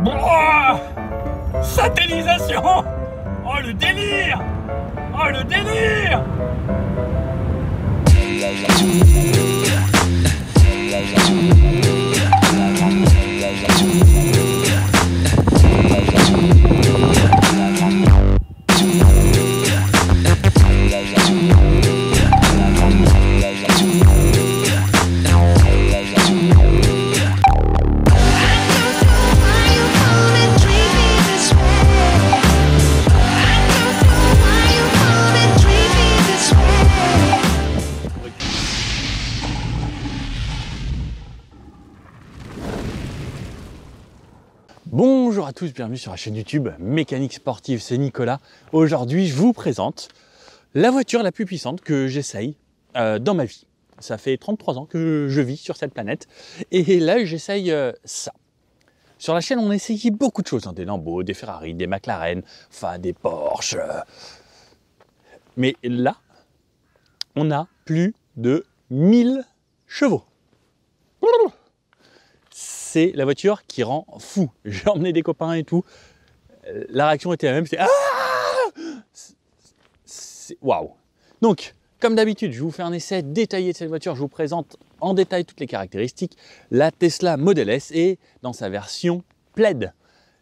Bouah, satellisation. Oh le délire. Oh le délire. Bonjour à tous, bienvenue sur la chaîne YouTube Mécanique Sportive, c'est Nicolas. Aujourd'hui, je vous présente la voiture la plus puissante que j'essaye dans ma vie. Ça fait 33 ans que je vis sur cette planète et là, j'essaye ça. Sur la chaîne, on a essayé beaucoup de choses, hein, des Lambo, des Ferrari, des McLaren, enfin des Porsche. Mais là, on a plus de 1000 chevaux. C'est la voiture qui rend fou. J'ai emmené des copains et tout. La réaction était la même, c'est ah, waouh. Donc, comme d'habitude, je vous fais un essai détaillé de cette voiture. Je vous présente en détail toutes les caractéristiques. La Tesla Model S et dans sa version Plaid.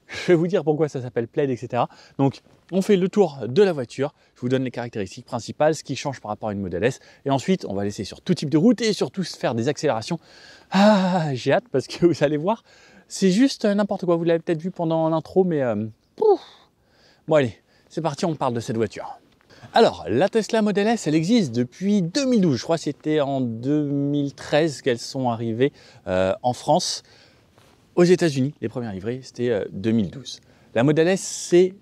Je vais vous dire pourquoi ça s'appelle Plaid, etc. Donc, on fait le tour de la voiture. Je vous donne les caractéristiques principales, ce qui change par rapport à une Model S. Et ensuite, on va laisser sur tout type de route et surtout faire des accélérations. Ah, j'ai hâte parce que vous allez voir, c'est juste n'importe quoi. Vous l'avez peut-être vu pendant l'intro, mais bon allez, c'est parti, on parle de cette voiture. Alors, la Tesla Model S, elle existe depuis 2012. Je crois que c'était en 2013 qu'elles sont arrivées en France. Aux États-Unis, les premières livrées, c'était 2012. La Model S, c'est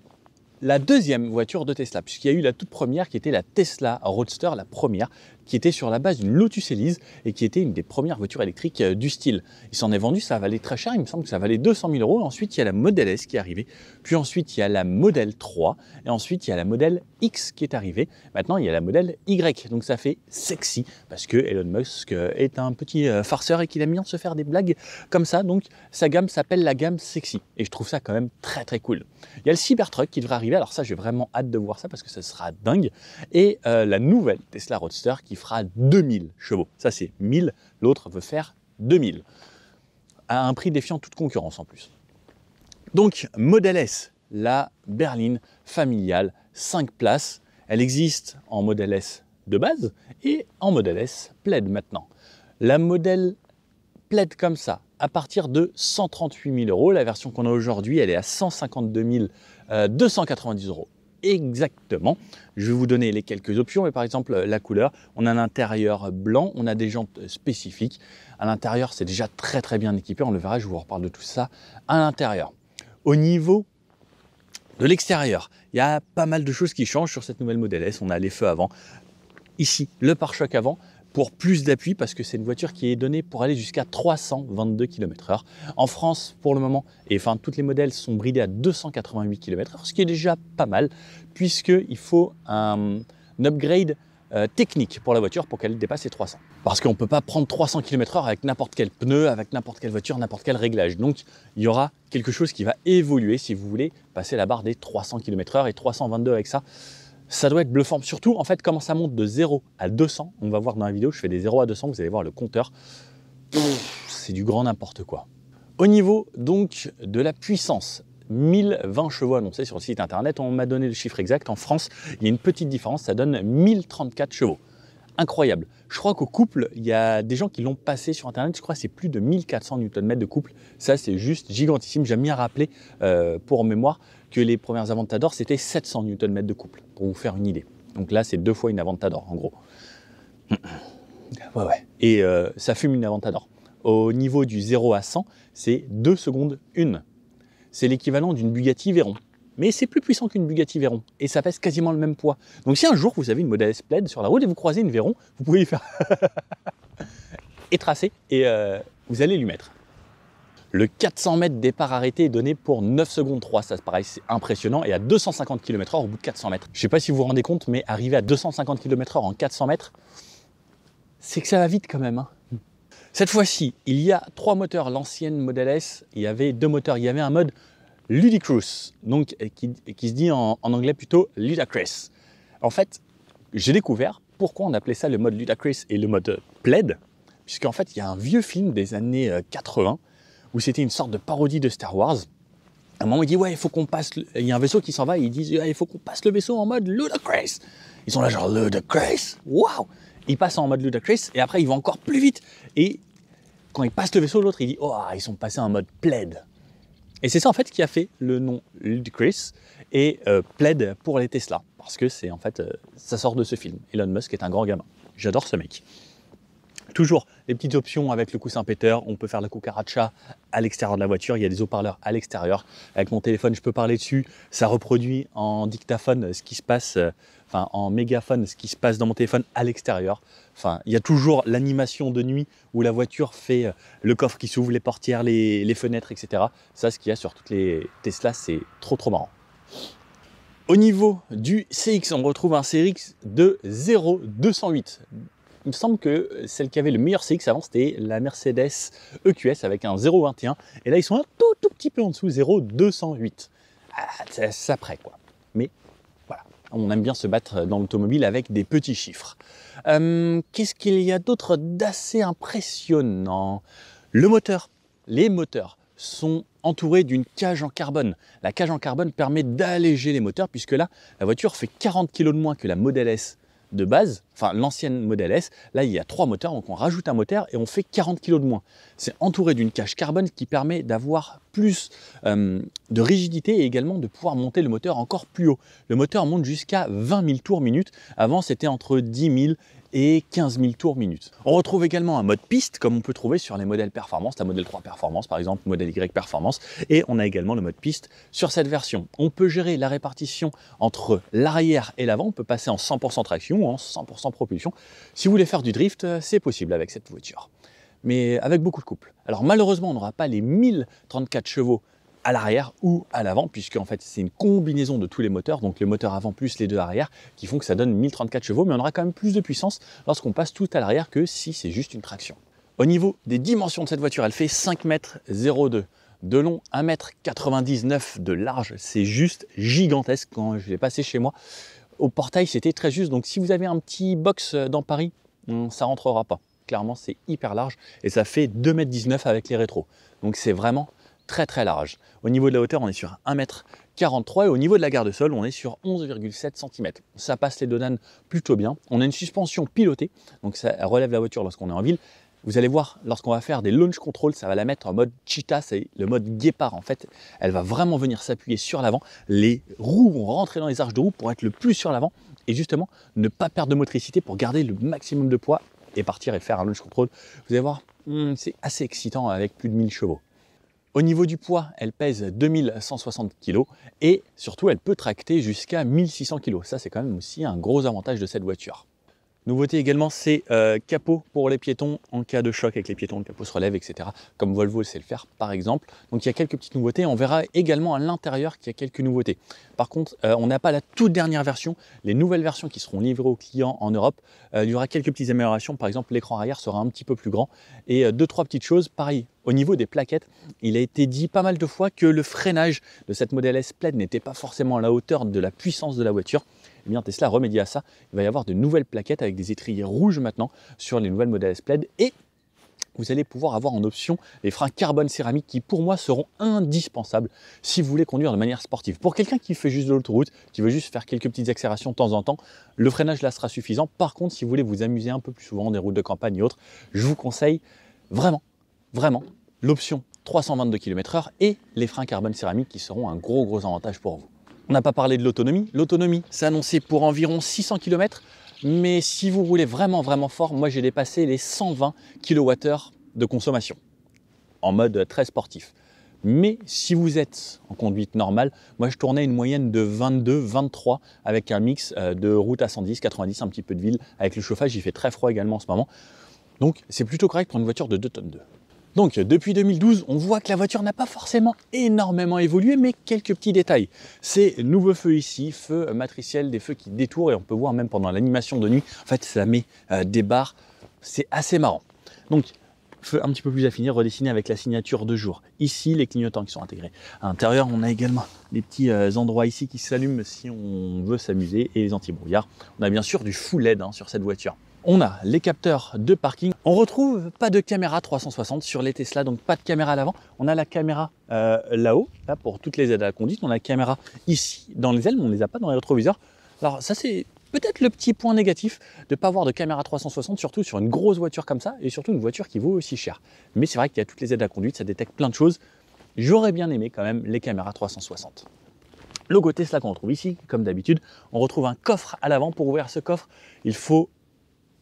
la deuxième voiture de Tesla, puisqu'il y a eu la toute première qui était la Tesla Roadster, la première, qui était sur la base d'une Lotus Elise et qui était une des premières voitures électriques du style. Il s'en est vendu, ça valait très cher, il me semble que ça valait 200 000 €. Ensuite, il y a la Model S qui est arrivée, puis ensuite, il y a la Model 3, et ensuite, il y a la Model X qui est arrivée. Maintenant, il y a la Model Y, donc ça fait sexy, parce que Elon Musk est un petit farceur et qu'il aime bien se faire des blagues comme ça, donc sa gamme s'appelle la gamme sexy, et je trouve ça quand même très très cool. Il y a le Cybertruck qui devrait arriver, alors ça, j'ai vraiment hâte de voir ça, parce que ça sera dingue, et la nouvelle Tesla Roadster qui fera 2000 chevaux. Ça, c'est 1000. L'autre veut faire 2000. À un prix défiant toute concurrence en plus. Donc, Model S, la berline familiale, 5 places. Elle existe en Model S de base et en Model S Plaid maintenant. La Model Plaid comme ça, à partir de 138 000 €. La version qu'on a aujourd'hui, elle est à 152 290 €. Exactement. Je vais vous donner les quelques options, mais par exemple la couleur, on a un intérieur blanc, on a des jantes spécifiques. À l'intérieur, c'est déjà très très bien équipé, on le verra, je vous reparle de tout ça à l'intérieur. Au niveau de l'extérieur, il y a pas mal de choses qui changent sur cette nouvelle Model S. On a les feux avant, ici le pare-choc avant, pour plus d'appui, parce que c'est une voiture qui est donnée pour aller jusqu'à 322 km/h. En France, pour le moment, et enfin toutes les modèles sont bridés à 288 km/h, ce qui est déjà pas mal, puisqu'il faut un upgrade technique pour la voiture pour qu'elle dépasse les 300. Parce qu'on ne peut pas prendre 300 km/h avec n'importe quel pneu, avec n'importe quelle voiture, n'importe quel réglage. Donc, il y aura quelque chose qui va évoluer si vous voulez passer la barre des 300 km/h et 322 avec ça. Ça doit être bluffant. Surtout, en fait, comment ça monte de 0 à 200. On va voir dans la vidéo, je fais des 0 à 200, vous allez voir le compteur. C'est du grand n'importe quoi. Au niveau, donc, de la puissance, 1020 chevaux annoncés sur le site internet. On m'a donné le chiffre exact. En France, il y a une petite différence, ça donne 1034 chevaux. Incroyable. Je crois qu'au couple, il y a des gens qui l'ont passé sur internet, je crois que c'est plus de 1400 Nm de couple. Ça, c'est juste gigantissime. J'aime bien rappeler, pour mémoire, que les premières Aventador, c'était 700 Nm de couple, pour vous faire une idée. Donc là, c'est 2 fois une Aventador, en gros. Ouais. Et ça fume une Aventador. Au niveau du 0 à 100, c'est 2 secondes 1. C'est l'équivalent d'une Bugatti Veyron. Mais c'est plus puissant qu'une Bugatti Veyron. Et ça pèse quasiment le même poids. Donc si un jour vous avez une Model S Plaid sur la route et vous croisez une Veyron, vous pouvez y faire et tracer et vous allez lui mettre. Le 400 mètres départ arrêté est donné pour 9 secondes 3, ça paraît impressionnant, et à 250 km/h au bout de 400 mètres. Je ne sais pas si vous vous rendez compte, mais arriver à 250 km/h en 400 mètres, c'est que ça va vite quand même. Cette fois-ci, il y a 3 moteurs. L'ancienne Model S, il y avait 2 moteurs. Il y avait un mode Ludicrous, donc qui se dit en anglais plutôt Ludacris. En fait, j'ai découvert pourquoi on appelait ça le mode Ludacris et le mode Plaid, puisqu'en fait, il y a un vieux film des années 80 où c'était une sorte de parodie de Star Wars. À un moment, il dit ouais, il faut qu'on passe. Il y a un vaisseau qui s'en va, et ils disent il faut qu'on passe le vaisseau en mode Ludacris. Ils sont là genre Ludacris, waouh. Ils passent en mode Ludacris et après ils vont encore plus vite. Et quand ils passent le vaisseau, l'autre il dit oh, ils sont passés en mode Plaid. Et c'est ça en fait qui a fait le nom Ludacris et Plaid pour les Tesla, parce que c'est en fait ça sort de ce film. Elon Musk est un grand gamin. J'adore ce mec. Toujours les petites options avec le coussin péteur, on peut faire la cucaracha à l'extérieur de la voiture, il y a des haut-parleurs à l'extérieur. Avec mon téléphone, je peux parler dessus, ça reproduit en dictaphone ce qui se passe, en mégaphone ce qui se passe dans mon téléphone à l'extérieur. Enfin, il y a toujours l'animation de nuit où la voiture fait le coffre qui s'ouvre, les portières, les fenêtres, etc. Ça, ce qu'il y a sur toutes les Tesla, c'est trop marrant. Au niveau du CX, on retrouve un CX de 0,208. Il me semble que celle qui avait le meilleur CX avant, c'était la Mercedes EQS avec un 0,21. Et là, ils sont un tout petit peu en dessous, 0,208. Ah, ça près, quoi. Mais voilà, on aime bien se battre dans l'automobile avec des petits chiffres. Qu'est-ce qu'il y a d'autre d'assez impressionnant? Le moteur. Les moteurs sont entourés d'une cage en carbone. La cage en carbone permet d'alléger les moteurs, puisque là, la voiture fait 40 kg de moins que la Model S de base, enfin l'ancienne Model S. Là, il y a 3 moteurs, donc on rajoute un moteur et on fait 40 kg de moins. C'est entouré d'une cage carbone qui permet d'avoir plus de rigidité et également de pouvoir monter le moteur encore plus haut. Le moteur monte jusqu'à 20 000 tours minute. Avant, c'était entre 10 000 et 15 000 tours minute. On retrouve également un mode piste, comme on peut trouver sur les modèles performance, la Model 3 Performance par exemple, Model Y Performance, et on a également le mode piste sur cette version. On peut gérer la répartition entre l'arrière et l'avant, on peut passer en 100% traction ou en 100% propulsion. Si vous voulez faire du drift, c'est possible avec cette voiture, mais avec beaucoup de couple. Alors malheureusement, on n'aura pas les 1034 chevaux à l'arrière ou à l'avant, puisque en fait c'est une combinaison de tous les moteurs, donc le moteur avant plus les deux arrière, qui font que ça donne 1034 chevaux, mais on aura quand même plus de puissance lorsqu'on passe tout à l'arrière que si c'est juste une traction. Au niveau des dimensions de cette voiture, elle fait 5,02 m de long, 1,99 m de large, c'est juste gigantesque. Quand je l'ai passé chez moi, au portail c'était très juste, donc si vous avez un petit box dans Paris, ça rentrera pas. Clairement c'est hyper large et ça fait 2,19 m avec les rétros, donc c'est vraiment très large. Au niveau de la hauteur, on est sur 1,43 m et au niveau de la garde-sol, on est sur 11,7 cm. Ça passe les deux dames plutôt bien. On a une suspension pilotée, donc ça relève la voiture lorsqu'on est en ville. Vous allez voir, lorsqu'on va faire des launch control, ça va la mettre en mode cheetah, c'est le mode guépard en fait. Elle va vraiment venir s'appuyer sur l'avant. Les roues vont rentrer dans les arches de roue pour être le plus sur l'avant et justement ne pas perdre de motricité pour garder le maximum de poids et partir et faire un launch control. Vous allez voir, c'est assez excitant avec plus de 1000 chevaux. Au niveau du poids, elle pèse 2160 kg et surtout elle peut tracter jusqu'à 1600 kg. Ça c'est quand même aussi un gros avantage de cette voiture. Nouveauté également, c'est capot pour les piétons en cas de choc avec les piétons, le capot se relève, etc. Comme Volvo sait le faire par exemple. Donc il y a quelques petites nouveautés. On verra également à l'intérieur qu'il y a quelques nouveautés. Par contre, on n'a pas la toute dernière version. Les nouvelles versions qui seront livrées aux clients en Europe, il y aura quelques petites améliorations. Par exemple, l'écran arrière sera un petit peu plus grand. Et 2-3 petites choses, pareil. Au niveau des plaquettes, il a été dit pas mal de fois que le freinage de cette Model S Plaid n'était pas forcément à la hauteur de la puissance de la voiture. Eh bien, Tesla a remédié à ça. Il va y avoir de nouvelles plaquettes avec des étriers rouges maintenant sur les nouvelles Model S Plaid et vous allez pouvoir avoir en option les freins carbone céramique qui pour moi seront indispensables si vous voulez conduire de manière sportive. Pour quelqu'un qui fait juste de l'autoroute, qui veut juste faire quelques petites accélérations de temps en temps, le freinage là sera suffisant. Par contre, si vous voulez vous amuser un peu plus souvent des routes de campagne et autres, je vous conseille vraiment l'option 322 km/h et les freins carbone céramique qui seront un gros avantage pour vous. On n'a pas parlé de l'autonomie. L'autonomie, c'est annoncé pour environ 600 km. Mais si vous roulez vraiment fort, moi j'ai dépassé les 120 kWh de consommation en mode très sportif. Mais si vous êtes en conduite normale, moi je tournais une moyenne de 22-23 avec un mix de route à 110, 90, un petit peu de ville. Avec le chauffage, il fait très froid également en ce moment. Donc c'est plutôt correct pour une voiture de 2,2 tonnes. Donc depuis 2012, on voit que la voiture n'a pas forcément énormément évolué, mais quelques petits détails. Ces nouveaux feux ici, feux matriciels, des feux qui détourent, et on peut voir même pendant l'animation de nuit, en fait ça met des barres, c'est assez marrant. Donc feu un petit peu plus affiné, redessiné avec la signature de jour. Ici, les clignotants qui sont intégrés. À l'intérieur, on a également des petits endroits ici qui s'allument si on veut s'amuser, et les anti-brouillards. On a bien sûr du full LED sur cette voiture. On a les capteurs de parking. On retrouve pas de caméra 360 sur les Tesla, donc pas de caméra à l'avant. On a la caméra là-haut, là pour toutes les aides à la conduite. On a la caméra ici dans les ailes, mais on ne les a pas dans les rétroviseurs. Alors ça c'est peut-être le petit point négatif de ne pas avoir de caméra 360, surtout sur une grosse voiture comme ça, et surtout une voiture qui vaut aussi cher. Mais c'est vrai qu'il y a toutes les aides à la conduite, ça détecte plein de choses. J'aurais bien aimé quand même les caméras 360. Logo Tesla qu'on retrouve ici, comme d'habitude. On retrouve un coffre à l'avant. Pour ouvrir ce coffre, il faut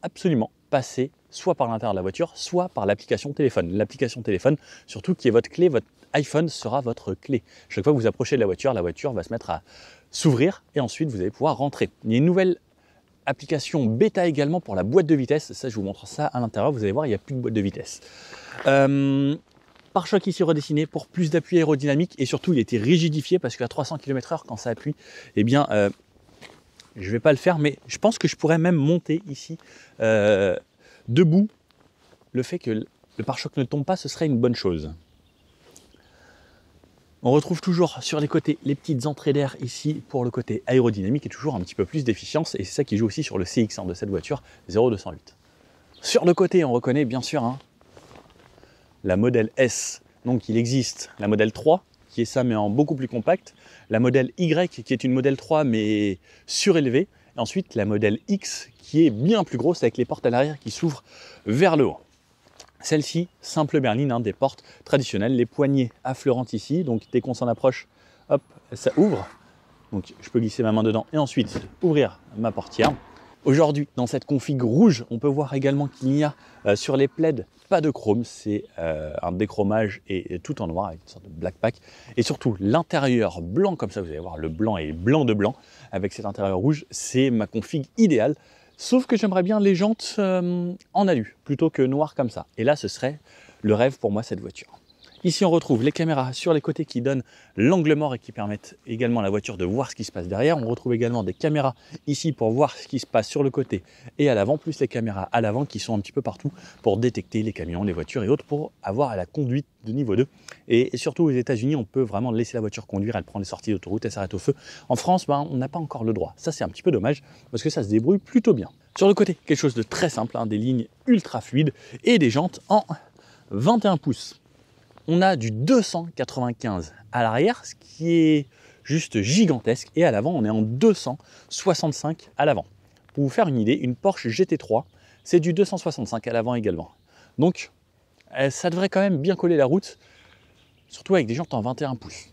absolument passer soit par l'intérieur de la voiture, soit par l'application téléphone. L'application téléphone, surtout qui est votre clé, votre iPhone sera votre clé. Chaque fois que vous approchez de la voiture va se mettre à s'ouvrir et ensuite vous allez pouvoir rentrer. Il y a une nouvelle application bêta également pour la boîte de vitesse. Ça, je vous montre ça à l'intérieur. Vous allez voir, il n'y a plus de boîte de vitesse. Pare-choc ici redessiné pour plus d'appui aérodynamique et surtout il a été rigidifié parce qu'à 300 km/h quand ça appuie, eh bien je ne vais pas le faire, mais je pense que je pourrais même monter ici debout. Le fait que le pare-choc ne tombe pas, ce serait une bonne chose. On retrouve toujours sur les côtés les petites entrées d'air ici pour le côté aérodynamique et toujours un petit peu plus d'efficience. Et c'est ça qui joue aussi sur le CX de cette voiture 0208. Sur le côté, on reconnaît bien sûr la modèle S. Donc il existe la modèle 3 qui est ça mais en beaucoup plus compact. La modèle Y qui est une modèle 3 mais surélevée. Et ensuite la modèle X qui est bien plus grosse avec les portes à l'arrière qui s'ouvrent vers le haut. Celle-ci, simple berline, des portes traditionnelles, les poignées affleurantes ici. Donc dès qu'on s'en approche, hop, ça ouvre. Donc je peux glisser ma main dedans et ensuite ouvrir ma portière. Aujourd'hui, dans cette config rouge, on peut voir également qu'il n'y a sur les plaids pas de chrome, c'est un déchromage et tout en noir avec une sorte de black pack. Et surtout l'intérieur blanc, comme ça vous allez voir le blanc et blanc de blanc avec cet intérieur rouge, c'est ma config idéale. Sauf que j'aimerais bien les jantes en alu plutôt que noir comme ça. Et là, ce serait le rêve pour moi cette voiture. Ici, on retrouve les caméras sur les côtés qui donnent l'angle mort et qui permettent également à la voiture de voir ce qui se passe derrière. On retrouve également des caméras ici pour voir ce qui se passe sur le côté et à l'avant, plus les caméras à l'avant qui sont un petit peu partout pour détecter les camions, les voitures et autres pour avoir à la conduite de niveau 2. Et surtout aux États-Unis, on peut vraiment laisser la voiture conduire, elle prend les sorties d'autoroute, elle s'arrête au feu. En France, on n'a pas encore le droit. Ça, c'est un petit peu dommage parce que ça se débrouille plutôt bien. Sur le côté, quelque chose de très simple, des lignes ultra fluides et des jantes en 21 pouces. On a du 295 à l'arrière, ce qui est juste gigantesque. Et à l'avant, on est en 265 à l'avant. Pour vous faire une idée, une Porsche GT3, c'est du 265 à l'avant également. Donc, ça devrait quand même bien coller la route, surtout avec des jantes en 21 pouces.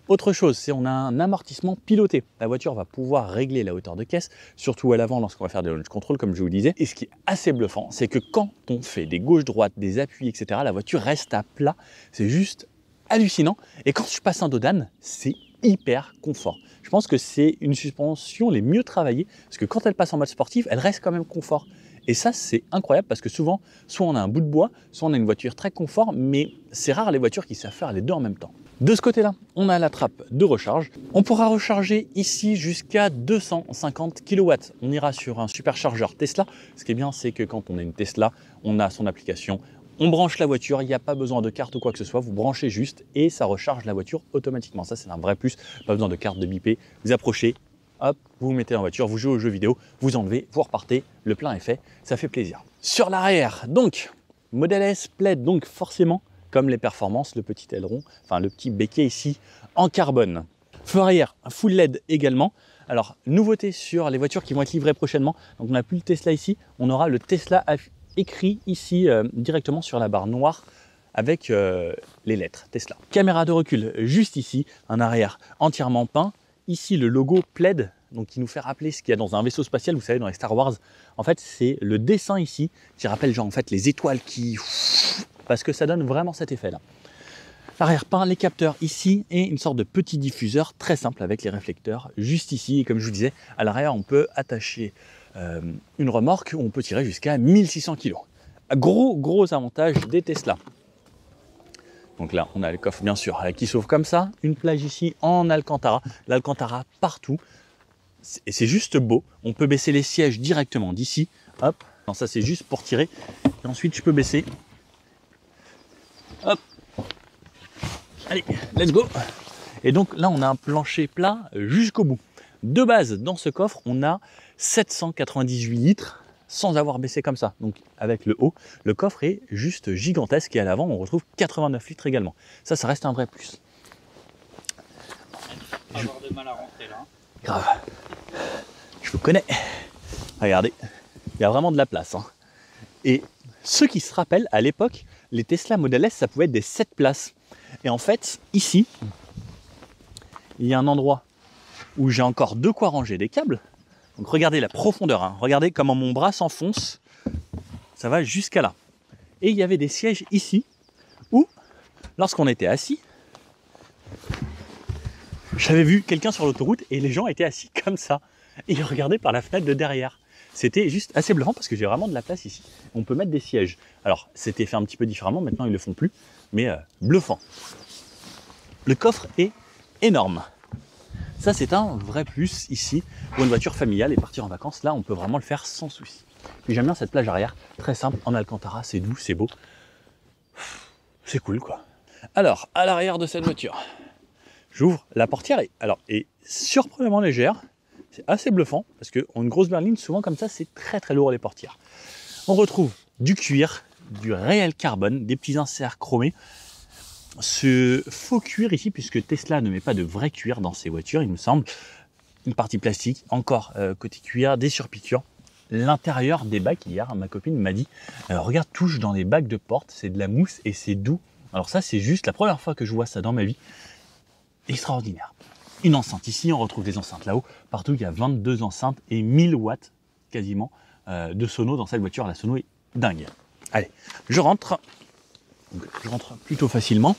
Autre chose, c'est qu'on a un amortissement piloté. La voiture va pouvoir régler la hauteur de caisse, surtout à l'avant lorsqu'on va faire des launch control, comme je vous disais. Et ce qui est assez bluffant, c'est que quand on fait des gauches-droites, des appuis, etc., la voiture reste à plat. C'est juste hallucinant. Et quand je passe un dos d'âne, c'est hyper confort. Je pense que c'est une suspension les mieux travaillées, parce que quand elle passe en mode sportif, elle reste quand même confort. Et ça, c'est incroyable parce que souvent, soit on a un bout de bois, soit on a une voiture très confort, mais c'est rare les voitures qui savent faire les deux en même temps. De ce côté-là, on a la trappe de recharge. On pourra recharger ici jusqu'à 250 kW. On ira sur un superchargeur Tesla. Ce qui est bien, c'est que quand on a une Tesla, on a son application. On branche la voiture, il n'y a pas besoin de carte ou quoi que ce soit. Vous branchez juste et ça recharge la voiture automatiquement. Ça, c'est un vrai plus. Pas besoin de carte de biper. Vous approchez, hop, vous vous mettez en voiture, vous jouez aux jeux vidéo, vous enlevez, vous repartez. Le plein est fait, ça fait plaisir. Sur l'arrière, donc, Model S plaide donc forcément comme les performances, le petit aileron, enfin le petit béquet ici en carbone. Feu arrière, full LED également. Alors, nouveauté sur les voitures qui vont être livrées prochainement. Donc, on n'a plus le Tesla ici, on aura le Tesla écrit ici directement sur la barre noire avec les lettres Tesla. Caméra de recul juste ici, un arrière entièrement peint. Ici, le logo plaide, donc qui nous fait rappeler ce qu'il y a dans un vaisseau spatial, vous savez, dans les Star Wars. En fait, c'est le dessin ici qui rappelle genre en fait les étoiles qui... parce que ça donne vraiment cet effet-là. L'arrière peint, les capteurs ici et une sorte de petit diffuseur très simple avec les réflecteurs juste ici. Et comme je vous disais, à l'arrière, on peut attacher une remorque où on peut tirer jusqu'à 1600 kg. Gros avantage des Tesla. Donc là, on a le coffre, bien sûr, qui s'ouvre comme ça. Une plage ici en Alcantara. L'Alcantara partout. Et c'est juste beau. On peut baisser les sièges directement d'ici. Hop. Non, ça, c'est juste pour tirer. Et ensuite, je peux baisser. Hop. Allez, let's go. Et donc là, on a un plancher plat jusqu'au bout. De base, dans ce coffre, on a 798 litres sans avoir baissé comme ça. Donc avec le haut, le coffre est juste gigantesque et à l'avant, on retrouve 89 litres également. Ça reste un vrai plus. Avoir de mal à rentrer là. Grave. Je vous connais. Regardez, il y a vraiment de la place. Hein. Et ceux qui se rappellent, à l'époque, les Tesla Model S, ça pouvait être des 7 places. Et en fait, ici, il y a un endroit où j'ai encore de quoi ranger des câbles. Donc regardez la profondeur, hein. Regardez comment mon bras s'enfonce, ça va jusqu'à là. Et il y avait des sièges ici, où, lorsqu'on était assis, j'avais vu quelqu'un sur l'autoroute et les gens étaient assis comme ça. Et ils regardaient par la fenêtre de derrière. C'était juste assez bluffant parce que j'ai vraiment de la place ici. On peut mettre des sièges. Alors, c'était fait un petit peu différemment, maintenant ils ne le font plus, mais bluffant. Le coffre est énorme. Ça, c'est un vrai plus ici pour une voiture familiale et partir en vacances. Là, on peut vraiment le faire sans souci. Puis j'aime bien cette plage arrière, très simple, en Alcantara, c'est doux, c'est beau. C'est cool, quoi. Alors, à l'arrière de cette voiture, j'ouvre la portière est surprenamment légère. C'est assez bluffant parce qu'en une grosse berline, souvent comme ça, c'est très très lourd les portières. On retrouve du cuir, du réel carbone, des petits inserts chromés. Ce faux cuir ici, puisque Tesla ne met pas de vrai cuir dans ses voitures, il me semble, une partie plastique, encore côté cuir, des surpiqûres. L'intérieur des bacs, hier, ma copine m'a dit regarde, touche dans les bacs de porte, c'est de la mousse et c'est doux. Alors ça, c'est juste la première fois que je vois ça dans ma vie. Extraordinaire. Une enceinte ici, on retrouve des enceintes là-haut. Partout, il y a 22 enceintes et 1000 watts quasiment de sono dans cette voiture. La sono est dingue. Allez, je rentre. Donc, je rentre plutôt facilement.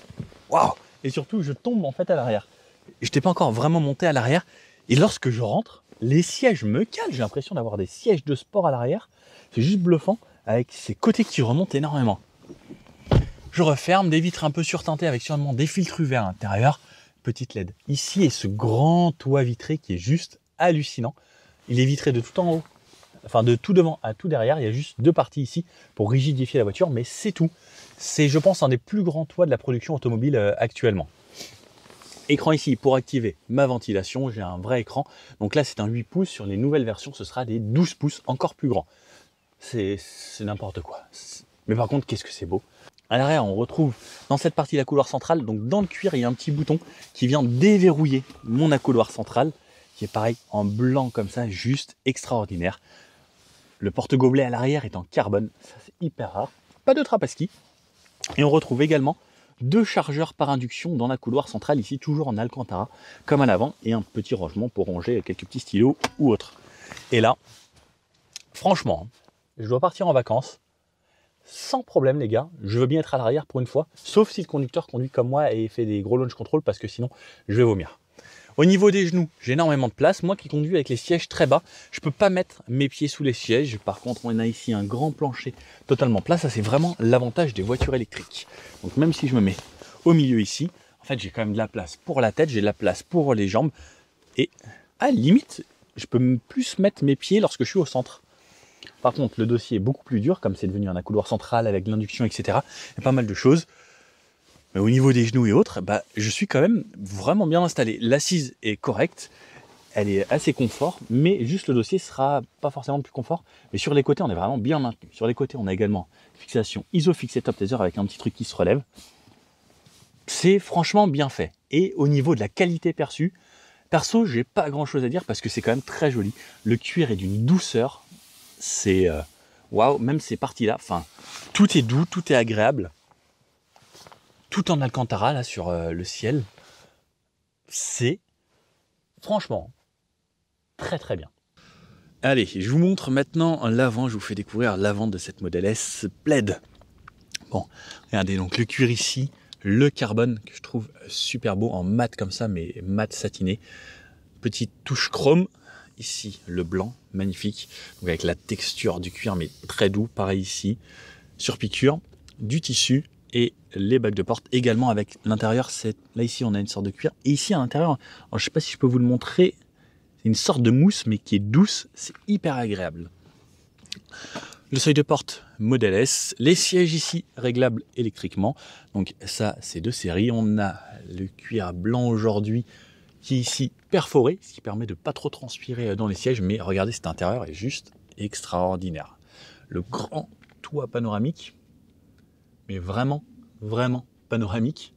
Waouh! Et surtout, je tombe en fait à l'arrière. Je n'étais pas encore vraiment monté à l'arrière. Et lorsque je rentre, les sièges me calent. J'ai l'impression d'avoir des sièges de sport à l'arrière. C'est juste bluffant avec ces côtés qui remontent énormément. Je referme, des vitres un peu surteintées avec sûrement des filtres UV à l'intérieur. Petite LED. Ici est ce grand toit vitré qui est juste hallucinant. Il est vitré de tout en haut, enfin de tout devant à tout derrière. Il y a juste deux parties ici pour rigidifier la voiture, mais c'est tout. C'est, je pense, un des plus grands toits de la production automobile actuellement. Écran ici pour activer ma ventilation. J'ai un vrai écran. Donc là, c'est un 8 pouces. Sur les nouvelles versions, ce sera des 12 pouces, encore plus grands. C'est n'importe quoi. Mais par contre, qu'est-ce que c'est beau. À l'arrière, on retrouve dans cette partie la couloir centrale, donc dans le cuir, il y a un petit bouton qui vient déverrouiller mon accoudoir central, qui est pareil en blanc comme ça, juste extraordinaire. Le porte-gobelet à l'arrière est en carbone, ça c'est hyper rare. Pas de trappe-à-ski. Et on retrouve également deux chargeurs par induction dans la couloir centrale, ici toujours en Alcantara, comme à l'avant, et un petit rangement pour ranger quelques petits stylos ou autres. Et là, franchement, je dois partir en vacances. Sans problème les gars, je veux bien être à l'arrière pour une fois, sauf si le conducteur conduit comme moi et fait des gros launch control parce que sinon je vais vomir. Au niveau des genoux, j'ai énormément de place. Moi qui conduis avec les sièges très bas, je ne peux pas mettre mes pieds sous les sièges. Par contre, on a ici un grand plancher totalement plat. Ça, c'est vraiment l'avantage des voitures électriques. Donc même si je me mets au milieu ici, en fait, j'ai quand même de la place pour la tête, j'ai de la place pour les jambes. Et à la limite, je peux plus mettre mes pieds lorsque je suis au centre. Par contre, le dossier est beaucoup plus dur, comme c'est devenu un accoudoir central avec l'induction, etc. Il y a pas mal de choses. Mais au niveau des genoux et autres, je suis quand même vraiment bien installé. L'assise est correcte, elle est assez confort, mais juste le dossier sera pas forcément le plus confort. Mais sur les côtés, on est vraiment bien maintenu. Sur les côtés, on a également fixation ISOFIX et Top Taser avec un petit truc qui se relève. C'est franchement bien fait. Et au niveau de la qualité perçue, perso, j'ai pas grand chose à dire parce que c'est quand même très joli. Le cuir est d'une douceur. C'est waouh, même ces parties-là, enfin, tout est doux, tout est agréable. Tout en Alcantara, là, sur le ciel. C'est, franchement, très très bien. Allez, je vous montre maintenant l'avant, je vous fais découvrir l'avant de cette Model S Plaid. Bon, regardez, donc le cuir ici, le carbone, que je trouve super beau, en mat comme ça, mais mat satiné. Petite touche chrome. Ici, le blanc, magnifique, donc avec la texture du cuir, mais très doux, pareil ici, sur piqûre, du tissu et les bacs de porte également avec l'intérieur. Là ici on a une sorte de cuir et ici à l'intérieur, je ne sais pas si je peux vous le montrer, c'est une sorte de mousse mais qui est douce, c'est hyper agréable. Le seuil de porte modèle S, les sièges ici réglables électriquement, donc ça c'est de série. On a le cuir blanc aujourd'hui qui est ici perforé, ce qui permet de ne pas trop transpirer dans les sièges, mais regardez cet intérieur est juste extraordinaire. Le grand toit panoramique, mais vraiment panoramique.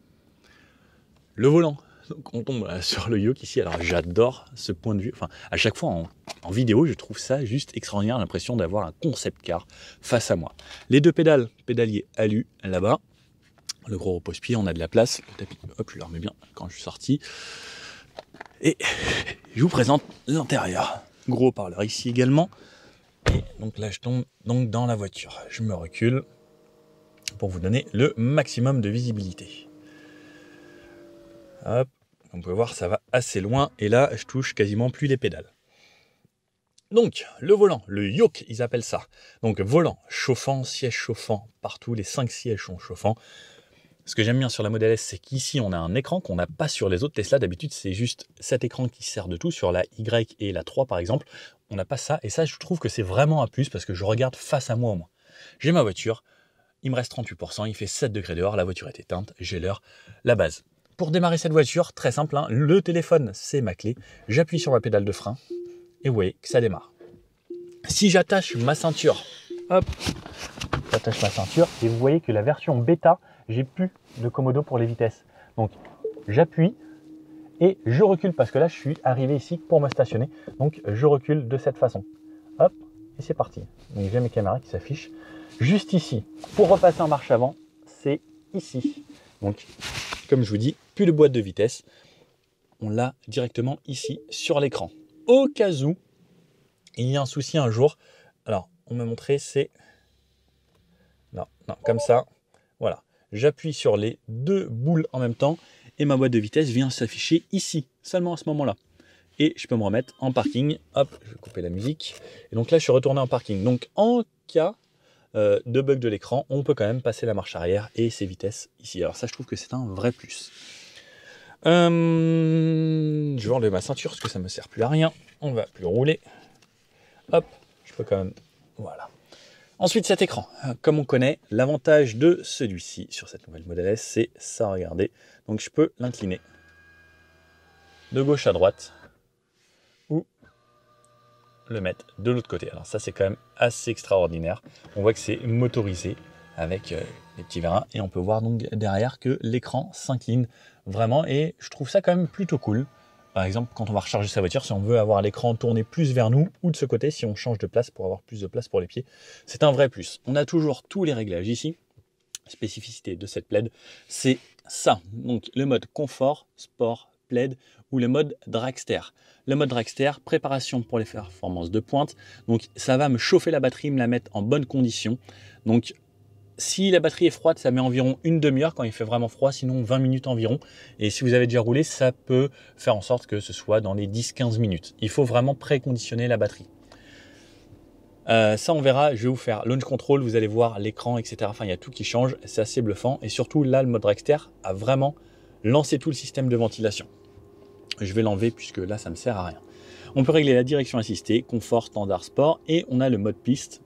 Le volant, donc on tombe sur le yoke ici. Alors j'adore ce point de vue. Enfin, à chaque fois en vidéo, je trouve ça juste extraordinaire. L'impression d'avoir un concept car face à moi. Les deux pédales, pédalier alu là-bas. Le gros repose-pied, on a de la place. Le tapis, hop, je le remets bien quand je suis sorti. Et je vous présente l'intérieur. Gros parleur ici également. Et donc là, je tombe donc dans la voiture. Je me recule pour vous donner le maximum de visibilité. Hop, on peut voir, ça va assez loin. Et là, je touche quasiment plus les pédales. Donc, le volant, le yoke, ils appellent ça. Donc, volant chauffant, siège chauffant partout. Les 5 sièges sont chauffants. Ce que j'aime bien sur la Model S, c'est qu'ici, on a un écran qu'on n'a pas sur les autres Tesla. D'habitude, c'est juste cet écran qui sert de tout. Sur la Y et la 3, par exemple, on n'a pas ça. Et ça, je trouve que c'est vraiment un plus parce que je regarde face à moi au moins. J'ai ma voiture, il me reste 38%, il fait 7 degrés dehors, la voiture est éteinte, j'ai l'heure, la base. Pour démarrer cette voiture, très simple, hein, le téléphone, c'est ma clé. J'appuie sur ma pédale de frein et vous voyez que ça démarre. Si j'attache ma ceinture, hop, j'attache ma ceinture et vous voyez que la version bêta, j'ai plus de commodo pour les vitesses. Donc j'appuie et je recule parce que là je suis arrivé ici pour me stationner. Donc je recule de cette façon. Hop, et c'est parti. Donc j'ai mes caméras qui s'affichent juste ici. Pour repasser en marche avant, c'est ici. Donc comme je vous dis, plus de boîte de vitesse. On l'a directement ici sur l'écran. Au cas où il y a un souci un jour. Alors on m'a montré, c'est... Non, comme ça. Voilà. J'appuie sur les deux boules en même temps et ma boîte de vitesse vient s'afficher ici, seulement à ce moment-là. Et je peux me remettre en parking. Hop, je vais couper la musique. Et donc là, je suis retourné en parking. Donc en cas de bug de l'écran, on peut quand même passer la marche arrière et ses vitesses ici. Alors ça, je trouve que c'est un vrai plus. Je vais enlever ma ceinture parce que ça ne me sert plus à rien. On ne va plus rouler. Hop, je peux quand même... Voilà. Ensuite, cet écran, comme on connaît, l'avantage de celui-ci sur cette nouvelle Model S, c'est ça, regardez. Donc je peux l'incliner de gauche à droite ou le mettre de l'autre côté. Alors ça, c'est quand même assez extraordinaire. On voit que c'est motorisé avec les petits vérins et on peut voir donc derrière que l'écran s'incline vraiment et je trouve ça quand même plutôt cool. Par exemple, quand on va recharger sa voiture, si on veut avoir l'écran tourné plus vers nous ou de ce côté, si on change de place pour avoir plus de place pour les pieds, c'est un vrai plus. On a toujours tous les réglages ici. Spécificité de cette plaid, c'est ça. Donc le mode confort, sport, plaid ou le mode dragster. Le mode dragster, préparation pour les performances de pointe. Donc ça va me chauffer la batterie, me la mettre en bonne condition. Donc si la batterie est froide, ça met environ une demi-heure quand il fait vraiment froid, sinon 20 minutes environ. Et si vous avez déjà roulé, ça peut faire en sorte que ce soit dans les 10-15 minutes. Il faut vraiment préconditionner la batterie. Ça, on verra. Je vais vous faire launch control. Vous allez voir l'écran, etc. Enfin, il y a tout qui change. C'est assez bluffant. Et surtout, là, le mode dragster a vraiment lancé tout le système de ventilation. Je vais l'enlever puisque là, ça ne me sert à rien. On peut régler la direction assistée, confort, standard, sport. Et on a le mode piste.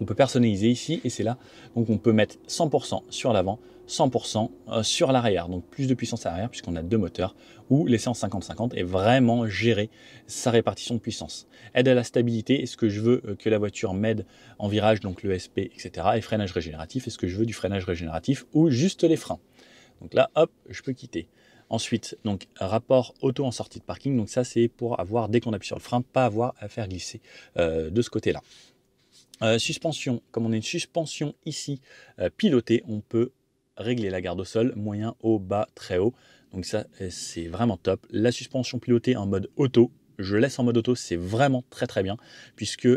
On peut personnaliser ici et c'est là. Donc on peut mettre 100% sur l'avant, 100% sur l'arrière. Donc plus de puissance à l'arrière puisqu'on a deux moteurs. Ou laisser en 50-50 et vraiment gérer sa répartition de puissance. Aide à la stabilité. Est-ce que je veux que la voiture m'aide en virage, donc l'ESP, etc. Et freinage régénératif. Est-ce que je veux du freinage régénératif ou juste les freins? Donc là, hop, je peux quitter. Ensuite, donc rapport auto en sortie de parking. Donc ça, c'est pour avoir, dès qu'on appuie sur le frein, pas avoir à faire glisser de ce côté-là. Suspension, comme on a une suspension ici pilotée, on peut régler la garde au sol, moyen, haut, bas, très haut. Donc ça, c'est vraiment top. La suspension pilotée en mode auto, je laisse en mode auto, c'est vraiment très bien, puisque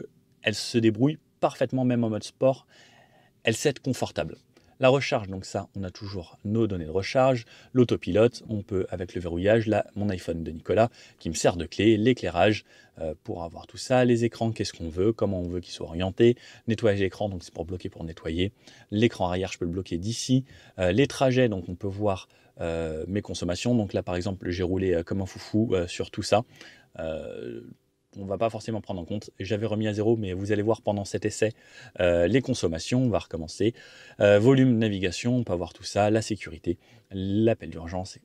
elle se débrouille parfaitement, même en mode sport, elle s'est confortable. La recharge, donc ça, on a toujours nos données de recharge. L'autopilote, on peut, avec le verrouillage, là, mon iPhone de Nicolas, qui me sert de clé, l'éclairage, pour avoir tout ça, les écrans, qu'est-ce qu'on veut, comment on veut qu'ils soient orientés, nettoyage d'écran, donc c'est pour bloquer, pour nettoyer. L'écran arrière, je peux le bloquer d'ici. Les trajets, donc on peut voir mes consommations. Donc là, par exemple, j'ai roulé comme un foufou sur tout ça. On ne va pas forcément prendre en compte. J'avais remis à 0, mais vous allez voir pendant cet essai les consommations. On va recommencer. Volume, navigation, on peut avoir tout ça. La sécurité, l'appel d'urgence.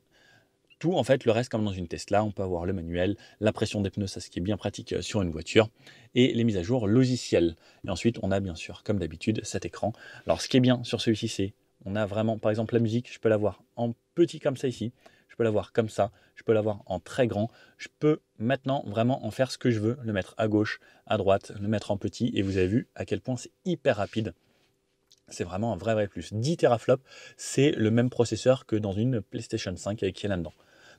Tout, en fait, le reste comme dans une Tesla. On peut avoir le manuel, la pression des pneus, ça ce qui est bien pratique sur une voiture, et les mises à jour logicielles. Et ensuite, on a bien sûr, comme d'habitude, cet écran. Alors, ce qui est bien sur celui-ci, c'est on a vraiment, par exemple, la musique, je peux l'avoir en petit comme ça ici. Je peux l'avoir comme ça, je peux l'avoir en très grand. Je peux maintenant vraiment en faire ce que je veux, le mettre à gauche, à droite, le mettre en petit. Et vous avez vu à quel point c'est hyper rapide. C'est vraiment un vrai plus. 10 teraflops, c'est le même processeur que dans une PlayStation 5 qui est là-dedans.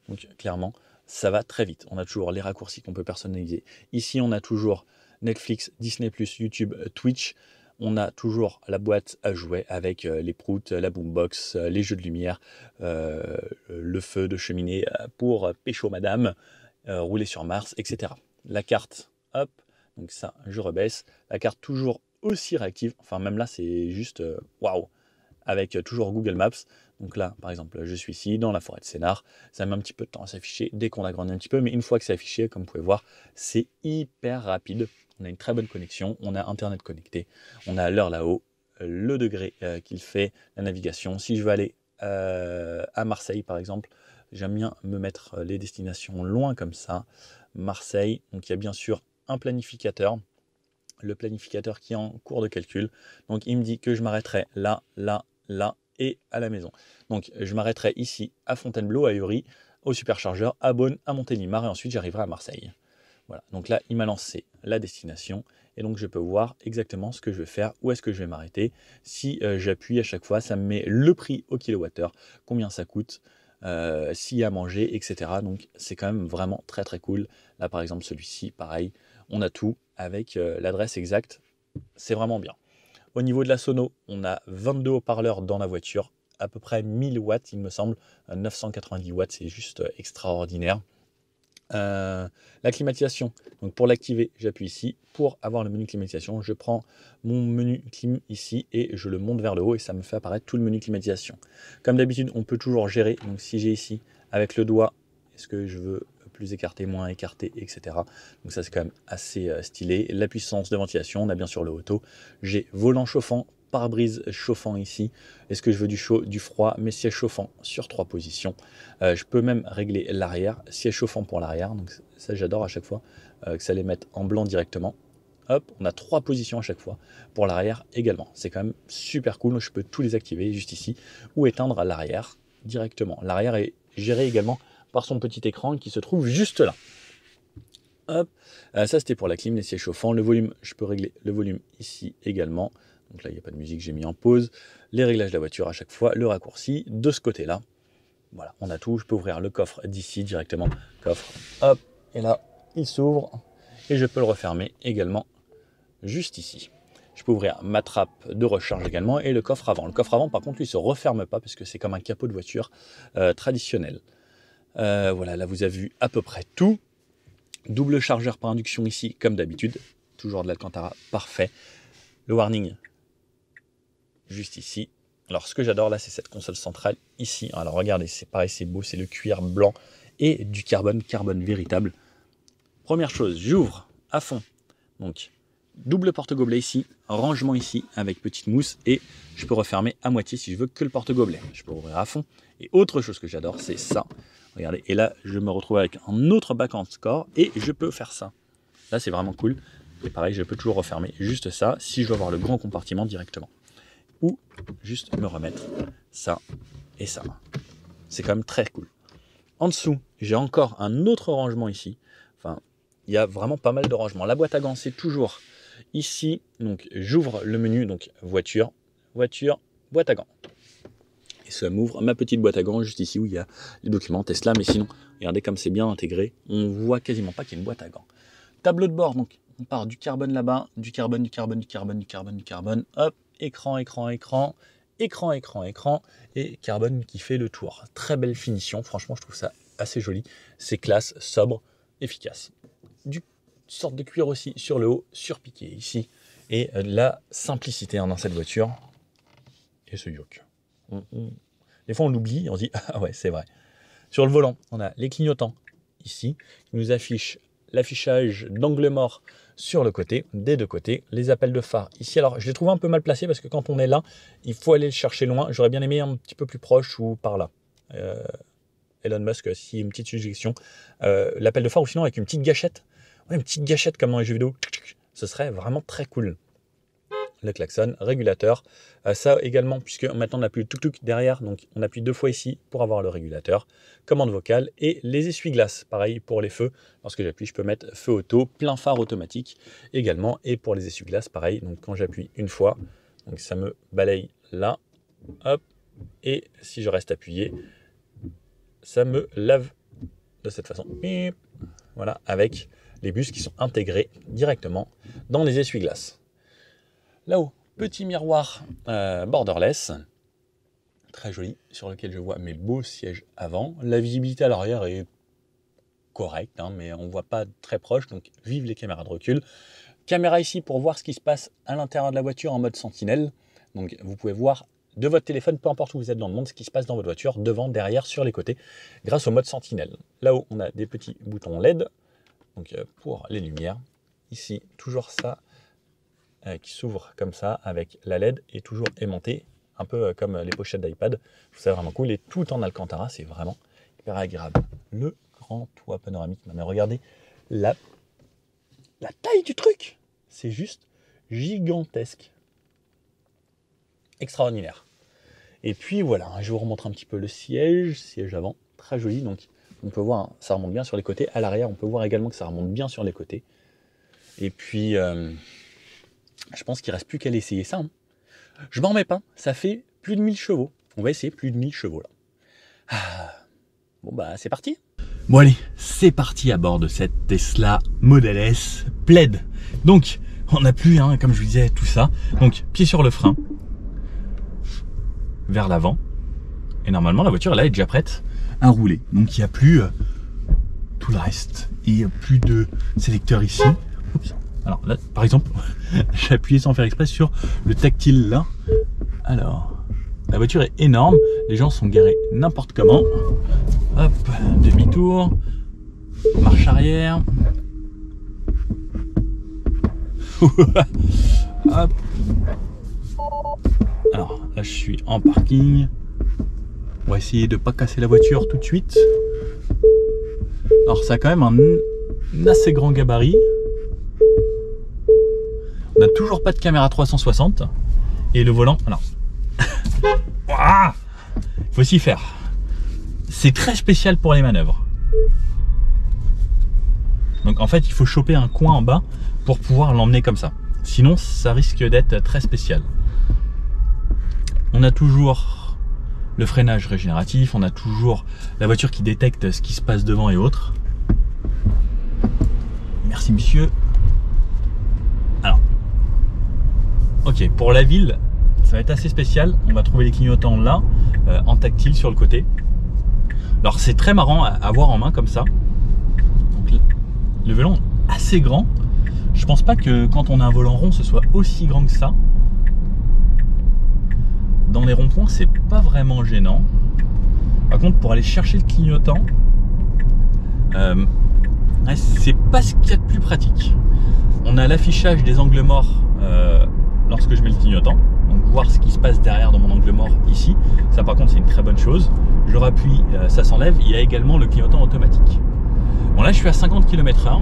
Donc clairement, ça va très vite. On a toujours les raccourcis qu'on peut personnaliser. Ici, on a toujours Netflix, Disney+, YouTube, Twitch. On a toujours la boîte à jouets avec les proutes, la boombox, les jeux de lumière, le feu de cheminée pour pécho madame, rouler sur Mars, etc. La carte, hop, donc ça, je rebaisse. La carte toujours aussi réactive, enfin même là, c'est juste waouh, avec toujours Google Maps. Donc là, par exemple, je suis ici dans la forêt de Sénart. Ça met un petit peu de temps à s'afficher dès qu'on agrandit un petit peu, mais une fois que c'est affiché, comme vous pouvez voir, c'est hyper rapide. On a une très bonne connexion, on a Internet connecté, on a l'heure là-haut, le degré qu'il fait, la navigation. Si je veux aller à Marseille, par exemple, j'aime bien me mettre les destinations loin comme ça. Marseille, donc il y a bien sûr un planificateur, le planificateur qui est en cours de calcul. Donc il me dit que je m'arrêterai là, là, là et à la maison. Donc je m'arrêterai ici à Fontainebleau, à Uri, au superchargeur, à Beaune, à Montélimar et ensuite j'arriverai à Marseille. Voilà, donc là il m'a lancé la destination et donc je peux voir exactement ce que je vais faire, où est-ce que je vais m'arrêter. Si j'appuie à chaque fois, ça me met le prix au kilowattheure, combien ça coûte, s'il y a à manger, etc. Donc c'est quand même vraiment très cool. Là par exemple celui-ci, pareil, on a tout avec l'adresse exacte, c'est vraiment bien. Au niveau de la sono, on a 22 haut-parleurs dans la voiture, à peu près 1000 watts il me semble, 990 watts, c'est juste extraordinaire. La climatisation, donc pour l'activer, j'appuie ici. Pour avoir le menu climatisation, je prends mon menu clim ici et je le monte vers le haut et ça me fait apparaître tout le menu climatisation. Comme d'habitude, on peut toujours gérer. Donc si j'ai ici avec le doigt, est-ce que je veux plus écarté, moins écarté, etc. Donc ça c'est quand même assez stylé. La puissance de ventilation, on a bien sûr le auto. J'ai volant chauffant, pare-brise chauffant ici. Est-ce que je veux du chaud, du froid, mes sièges chauffants sur 3 positions. Je peux même régler l'arrière, siège chauffant pour l'arrière. Donc ça j'adore à chaque fois que ça les mette en blanc directement. Hop, on a 3 positions à chaque fois pour l'arrière également. C'est quand même super cool. Donc je peux tous les activer juste ici ou éteindre l'arrière directement. L'arrière est géré également par son petit écran qui se trouve juste là. Hop, ça c'était pour la clim, les sièges chauffants. Le volume, je peux régler le volume ici également. Donc là, il n'y a pas de musique, j'ai mis en pause. Les réglages de la voiture à chaque fois, le raccourci de ce côté-là. Voilà, on a tout. Je peux ouvrir le coffre d'ici directement. Coffre, hop, et là, il s'ouvre. Et je peux le refermer également juste ici. Je peux ouvrir ma trappe de recharge également et le coffre avant. Le coffre avant, par contre, lui, ne se referme pas parce que c'est comme un capot de voiture traditionnel. Voilà, là, vous avez vu à peu près tout. Double chargeur par induction ici, comme d'habitude. Toujours de l'Alcantara, parfait. Le warning, juste ici. Alors ce que j'adore là, c'est cette console centrale ici. Alors regardez, c'est pareil, c'est beau, c'est le cuir blanc et du carbone véritable. Première chose, j'ouvre à fond. Donc double porte-gobelet ici, rangement ici avec petite mousse et je peux refermer à moitié si je veux que le porte-gobelet. Je peux ouvrir à fond. Et autre chose que j'adore, c'est ça. Regardez, et là je me retrouve avec un autre bac en score et je peux faire ça. Là c'est vraiment cool. Et pareil, je peux toujours refermer juste ça si je veux avoir le grand compartiment directement. Ou juste me remettre ça et ça. C'est quand même très cool. En dessous, j'ai encore un autre rangement ici. Enfin, il y a vraiment pas mal de rangements. La boîte à gants, c'est toujours ici. Donc, j'ouvre le menu, donc voiture, voiture, boîte à gants. Et ça m'ouvre ma petite boîte à gants juste ici où il y a les documents Tesla. Mais sinon, regardez comme c'est bien intégré. On voit quasiment pas qu'il y a une boîte à gants. Tableau de bord, donc on part du carbone là-bas, du carbone, du carbone, du carbone, du carbone, du carbone. Hop, écran, écran, écran. écran et carbone qui fait le tour. Très belle finition, franchement je trouve ça assez joli. C'est classe, sobre, efficace. Du sorte de cuir aussi sur le haut, surpiqué ici. Et la simplicité dans cette voiture. Et ce yoke. Des fois on l'oublie, on se dit ah ouais c'est vrai. Sur le volant, on a les clignotants ici qui nous affichent l'affichage d'angle mort sur le côté, des deux côtés, les appels de phare ici. Alors je l'ai trouvé un peu mal placé parce que quand on est là, il faut aller le chercher loin. J'aurais bien aimé un petit peu plus proche ou par là. Elon Musk, si une petite suggestion, l'appel de phare ou sinon avec une petite gâchette, ouais, une petite gâchette comme dans les jeux vidéo, ce serait vraiment très cool. Le klaxon, régulateur, ça également, puisque maintenant on n'a plus le tuk-tuk derrière, donc on appuie 2 fois ici pour avoir le régulateur, commande vocale et les essuie-glaces, pareil pour les feux, lorsque j'appuie je peux mettre feu auto, plein phare automatique également, et pour les essuie-glaces pareil, donc quand j'appuie une fois, donc ça me balaye là, hop, et si je reste appuyé, ça me lave de cette façon, voilà, avec les bus qui sont intégrés directement dans les essuie-glaces. Là-haut, petit miroir borderless, très joli, sur lequel je vois mes beaux sièges avant. La visibilité à l'arrière est correcte, hein, mais on ne voit pas très proche, donc vive les caméras de recul. Caméra ici pour voir ce qui se passe à l'intérieur de la voiture en mode sentinelle. Donc vous pouvez voir de votre téléphone, peu importe où vous êtes dans le monde, ce qui se passe dans votre voiture, devant, derrière, sur les côtés, grâce au mode sentinelle. Là-haut, on a des petits boutons LED, donc pour les lumières. Ici, toujours ça. Qui s'ouvre comme ça avec la LED et toujours aimanté, un peu comme les pochettes d'iPad. C'est vraiment cool et tout en Alcantara, c'est vraiment hyper agréable. Le grand toit panoramique, mais regardez la taille du truc, c'est juste gigantesque, extraordinaire. Et puis voilà, je vous remontre un petit peu le siège avant, très joli, donc on peut voir, ça remonte bien sur les côtés. À l'arrière, on peut voir également que ça remonte bien sur les côtés. Et puis je pense qu'il ne reste plus qu'à essayer ça. Hein. Je m'en remets pas, ça fait plus de 1000 chevaux. On va essayer plus de 1000 chevaux là. Bon bah c'est parti. Bon allez, c'est parti à bord de cette Tesla Model S Plaid. Donc on n'a plus, hein, comme je vous disais, tout ça. Donc pied sur le frein, vers l'avant. Et normalement la voiture là est déjà prête à rouler. Donc il n'y a plus tout le reste. Et plus de sélecteur ici. Oups. Alors là, par exemple, j'ai appuyé sans faire exprès sur le tactile là. Alors, la voiture est énorme. Les gens sont garés n'importe comment. Hop, demi-tour. Marche arrière. Hop. Alors là, je suis en parking. On va essayer de ne pas casser la voiture tout de suite. Alors, ça a quand même un assez grand gabarit. On n'a toujours pas de caméra 360 et le volant, alors il faut s'y faire. C'est très spécial pour les manœuvres. Donc en fait il faut choper un coin en bas pour pouvoir l'emmener comme ça. Sinon ça risque d'être très spécial. On a toujours le freinage régénératif, on a toujours la voiture qui détecte ce qui se passe devant et autres. Merci monsieur. Alors, ok, pour la ville, ça va être assez spécial. On va trouver les clignotants là, en tactile sur le côté. Alors c'est très marrant à avoir en main comme ça. Donc, le volant est assez grand. Je pense pas que quand on a un volant rond, ce soit aussi grand que ça. Dans les ronds-points, c'est pas vraiment gênant. Par contre, pour aller chercher le clignotant, c'est pas ce qu'il y a de plus pratique. On a l'affichage des angles morts lorsque je mets le clignotant. Donc voir ce qui se passe derrière dans mon angle mort ici. Ça par contre c'est une très bonne chose. Je rappuie, ça s'enlève. Il y a également le clignotant automatique. Bon là je suis à 50 km/h.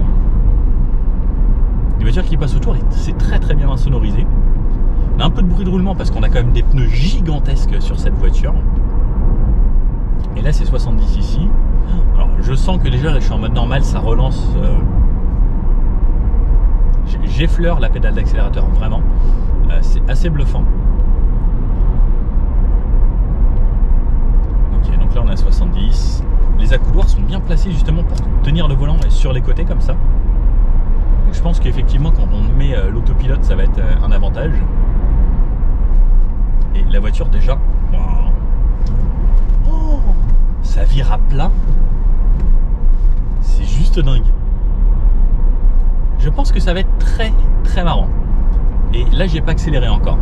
Les voitures qui passent autour, c'est très très bien sonorisé. On a un peu de bruit de roulement parce qu'on a quand même des pneus gigantesques sur cette voiture. Et là c'est 70 ici. Alors je sens que déjà là, je suis en mode normal, ça relance. J'effleure la pédale d'accélérateur, vraiment. C'est assez bluffant. Ok, donc là on est à 70. Les accoudoirs sont bien placés justement pour tenir le volant sur les côtés comme ça. Donc je pense qu'effectivement quand on met l'autopilote ça va être un avantage. Et la voiture déjà, wow. Oh, ça vire à plat. C'est juste dingue. Je pense que ça va être très très marrant. Et là, j'ai pas accéléré encore.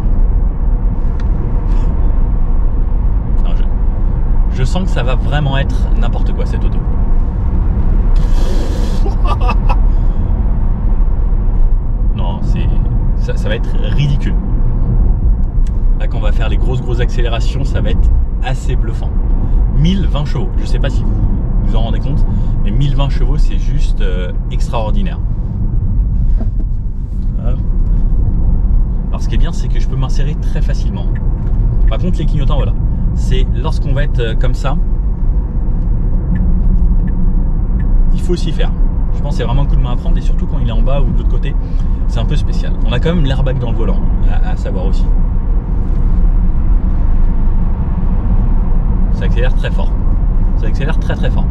Non, je sens que ça va vraiment être n'importe quoi cette auto. Non, ça va être ridicule. Là, quand on va faire les grosses accélérations, ça va être assez bluffant. 1020 chevaux, je sais pas si vous vous en rendez compte, mais 1020 chevaux, c'est juste extraordinaire. Alors, ce qui est bien, c'est que je peux m'insérer très facilement. Par contre, les clignotants, voilà, c'est lorsqu'on va être comme ça, il faut s'y faire. Je pense que c'est vraiment un coup de main à prendre, et surtout quand il est en bas ou de l'autre côté, c'est un peu spécial. On a quand même l'airbag dans le volant, à savoir aussi. Ça accélère très fort. Ça accélère très fort.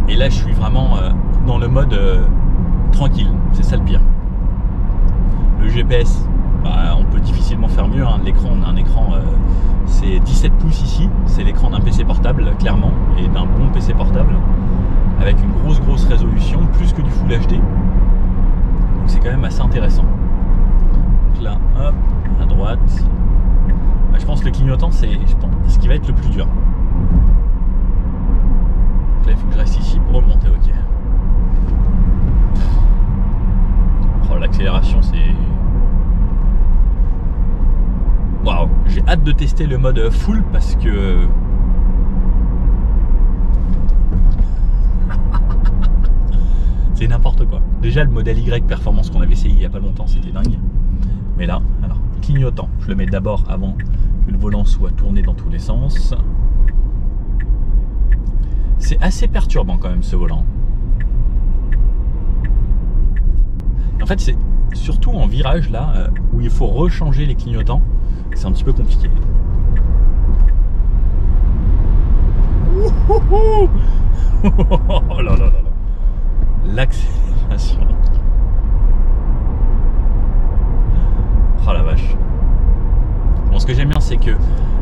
Et là, je suis vraiment dans le mode tranquille. C'est ça le pire. Le GPS, bah, on peut difficilement faire mieux. Hein. L'écran, on a un écran, c'est 17 pouces ici. C'est l'écran d'un PC portable, clairement, et d'un bon PC portable, avec une grosse résolution, plus que du Full HD. Donc c'est quand même assez intéressant. Donc là, hop, à droite. Bah, je pense que le clignotant, c'est ce qui va être le plus dur. Donc là, il faut que je reste ici pour remonter, ok. Oh, l'accélération, c'est... Waouh, j'ai hâte de tester le mode full parce que... c'est n'importe quoi. Déjà, le modèle Y performance qu'on avait essayé il n'y a pas longtemps, c'était dingue. Mais là, alors, clignotant, je le mets d'abord avant que le volant soit tourné dans tous les sens. C'est assez perturbant quand même ce volant. En fait, c'est surtout en virage là où il faut rechanger les clignotants. C'est un petit peu compliqué. Oh là là là là. L'accélération. Oh la vache. Bon, ce que j'aime bien, c'est que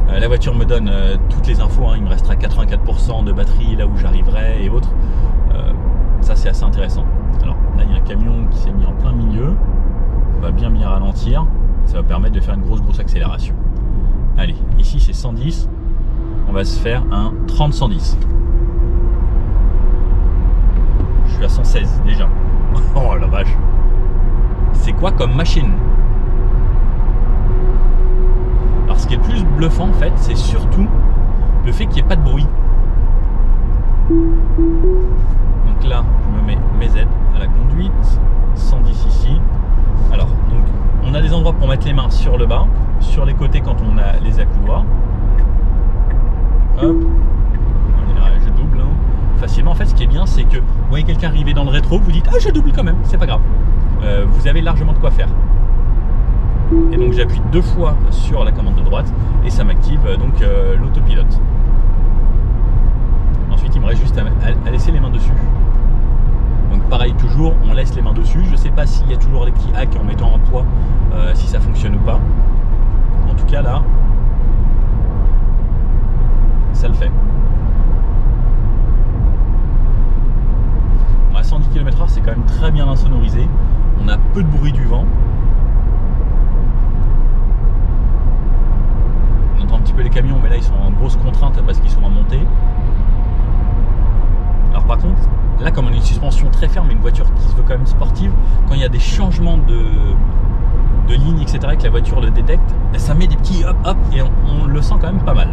la voiture me donne toutes les infos. Hein. Il me restera 84% de batterie là où j'arriverai et autres. Ça, c'est assez intéressant. Alors là, il y a un camion qui s'est mis en plein milieu. On va bien ralentir. Ça va permettre de faire une grosse accélération. Allez, ici c'est 110. On va se faire un 30-110. Je suis à 116 déjà. Oh la vache. C'est quoi comme machine? Alors ce qui est le plus bluffant en fait, c'est surtout le fait qu'il n'y ait pas de bruit. Donc là, je me mets mes aides à la conduite. 110 ici. Alors, donc, on a des endroits pour mettre les mains sur le bas, sur les côtés quand on a les accoudoirs. Hop. Je double hein, facilement. En fait, ce qui est bien, c'est que vous voyez quelqu'un arriver dans le rétro, vous dites « Ah, je double quand même, c'est pas grave. » Vous avez largement de quoi faire. Et donc, j'appuie 2 fois sur la commande de droite et ça m'active donc l'autopilote. Ensuite, il me reste juste à laisser les mains dessus. Donc pareil, toujours, on laisse les mains dessus. Je ne sais pas s'il y a toujours les petits hacks en mettant un poids, si ça fonctionne ou pas. En tout cas, là, ça le fait. Bon, à 110 km/h, c'est quand même très bien insonorisé. On a peu de bruit du vent. On entend un petit peu les camions, mais là, ils sont en grosse contrainte parce qu'ils sont à monter. Alors par contre, là comme on a une suspension très ferme et une voiture qui se veut quand même sportive, quand il y a des changements de ligne, etc., que la voiture le détecte, ça met des petits hop hop et on le sent quand même pas mal.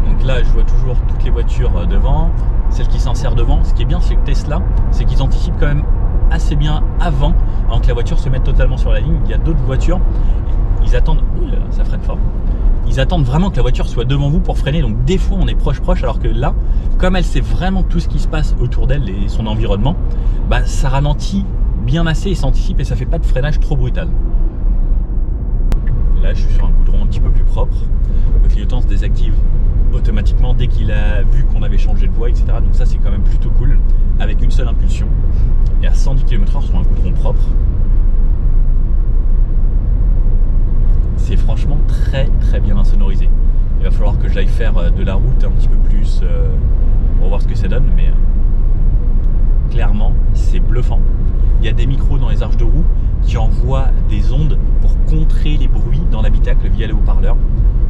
Donc là, je vois toujours toutes les voitures devant, celles qui s'insèrent devant. Ce qui est bien chez Tesla, c'est qu'ils anticipent quand même assez bien avant que la voiture se mette totalement sur la ligne. Il y a d'autres voitures, ils attendent, ouh là, ça freine fort. Ils attendent vraiment que la voiture soit devant vous pour freiner. Donc des fois on est proche, alors que là, comme elle sait vraiment tout ce qui se passe autour d'elle et son environnement, bah, ça ralentit bien assez et s'anticipe et ça fait pas de freinage trop brutal. Là je suis sur un goudron un petit peu plus propre. Le clignotant se désactive automatiquement dès qu'il a vu qu'on avait changé de voie, etc. Donc ça c'est quand même plutôt cool, avec une seule impulsion. Et à 110 km/h sur un goudron propre. très bien insonorisé. Il va falloir que j'aille faire de la route un petit peu plus pour voir ce que ça donne, mais clairement c'est bluffant. Il y a des micros dans les arches de roue qui envoient des ondes pour contrer les bruits dans l'habitacle via les haut-parleurs.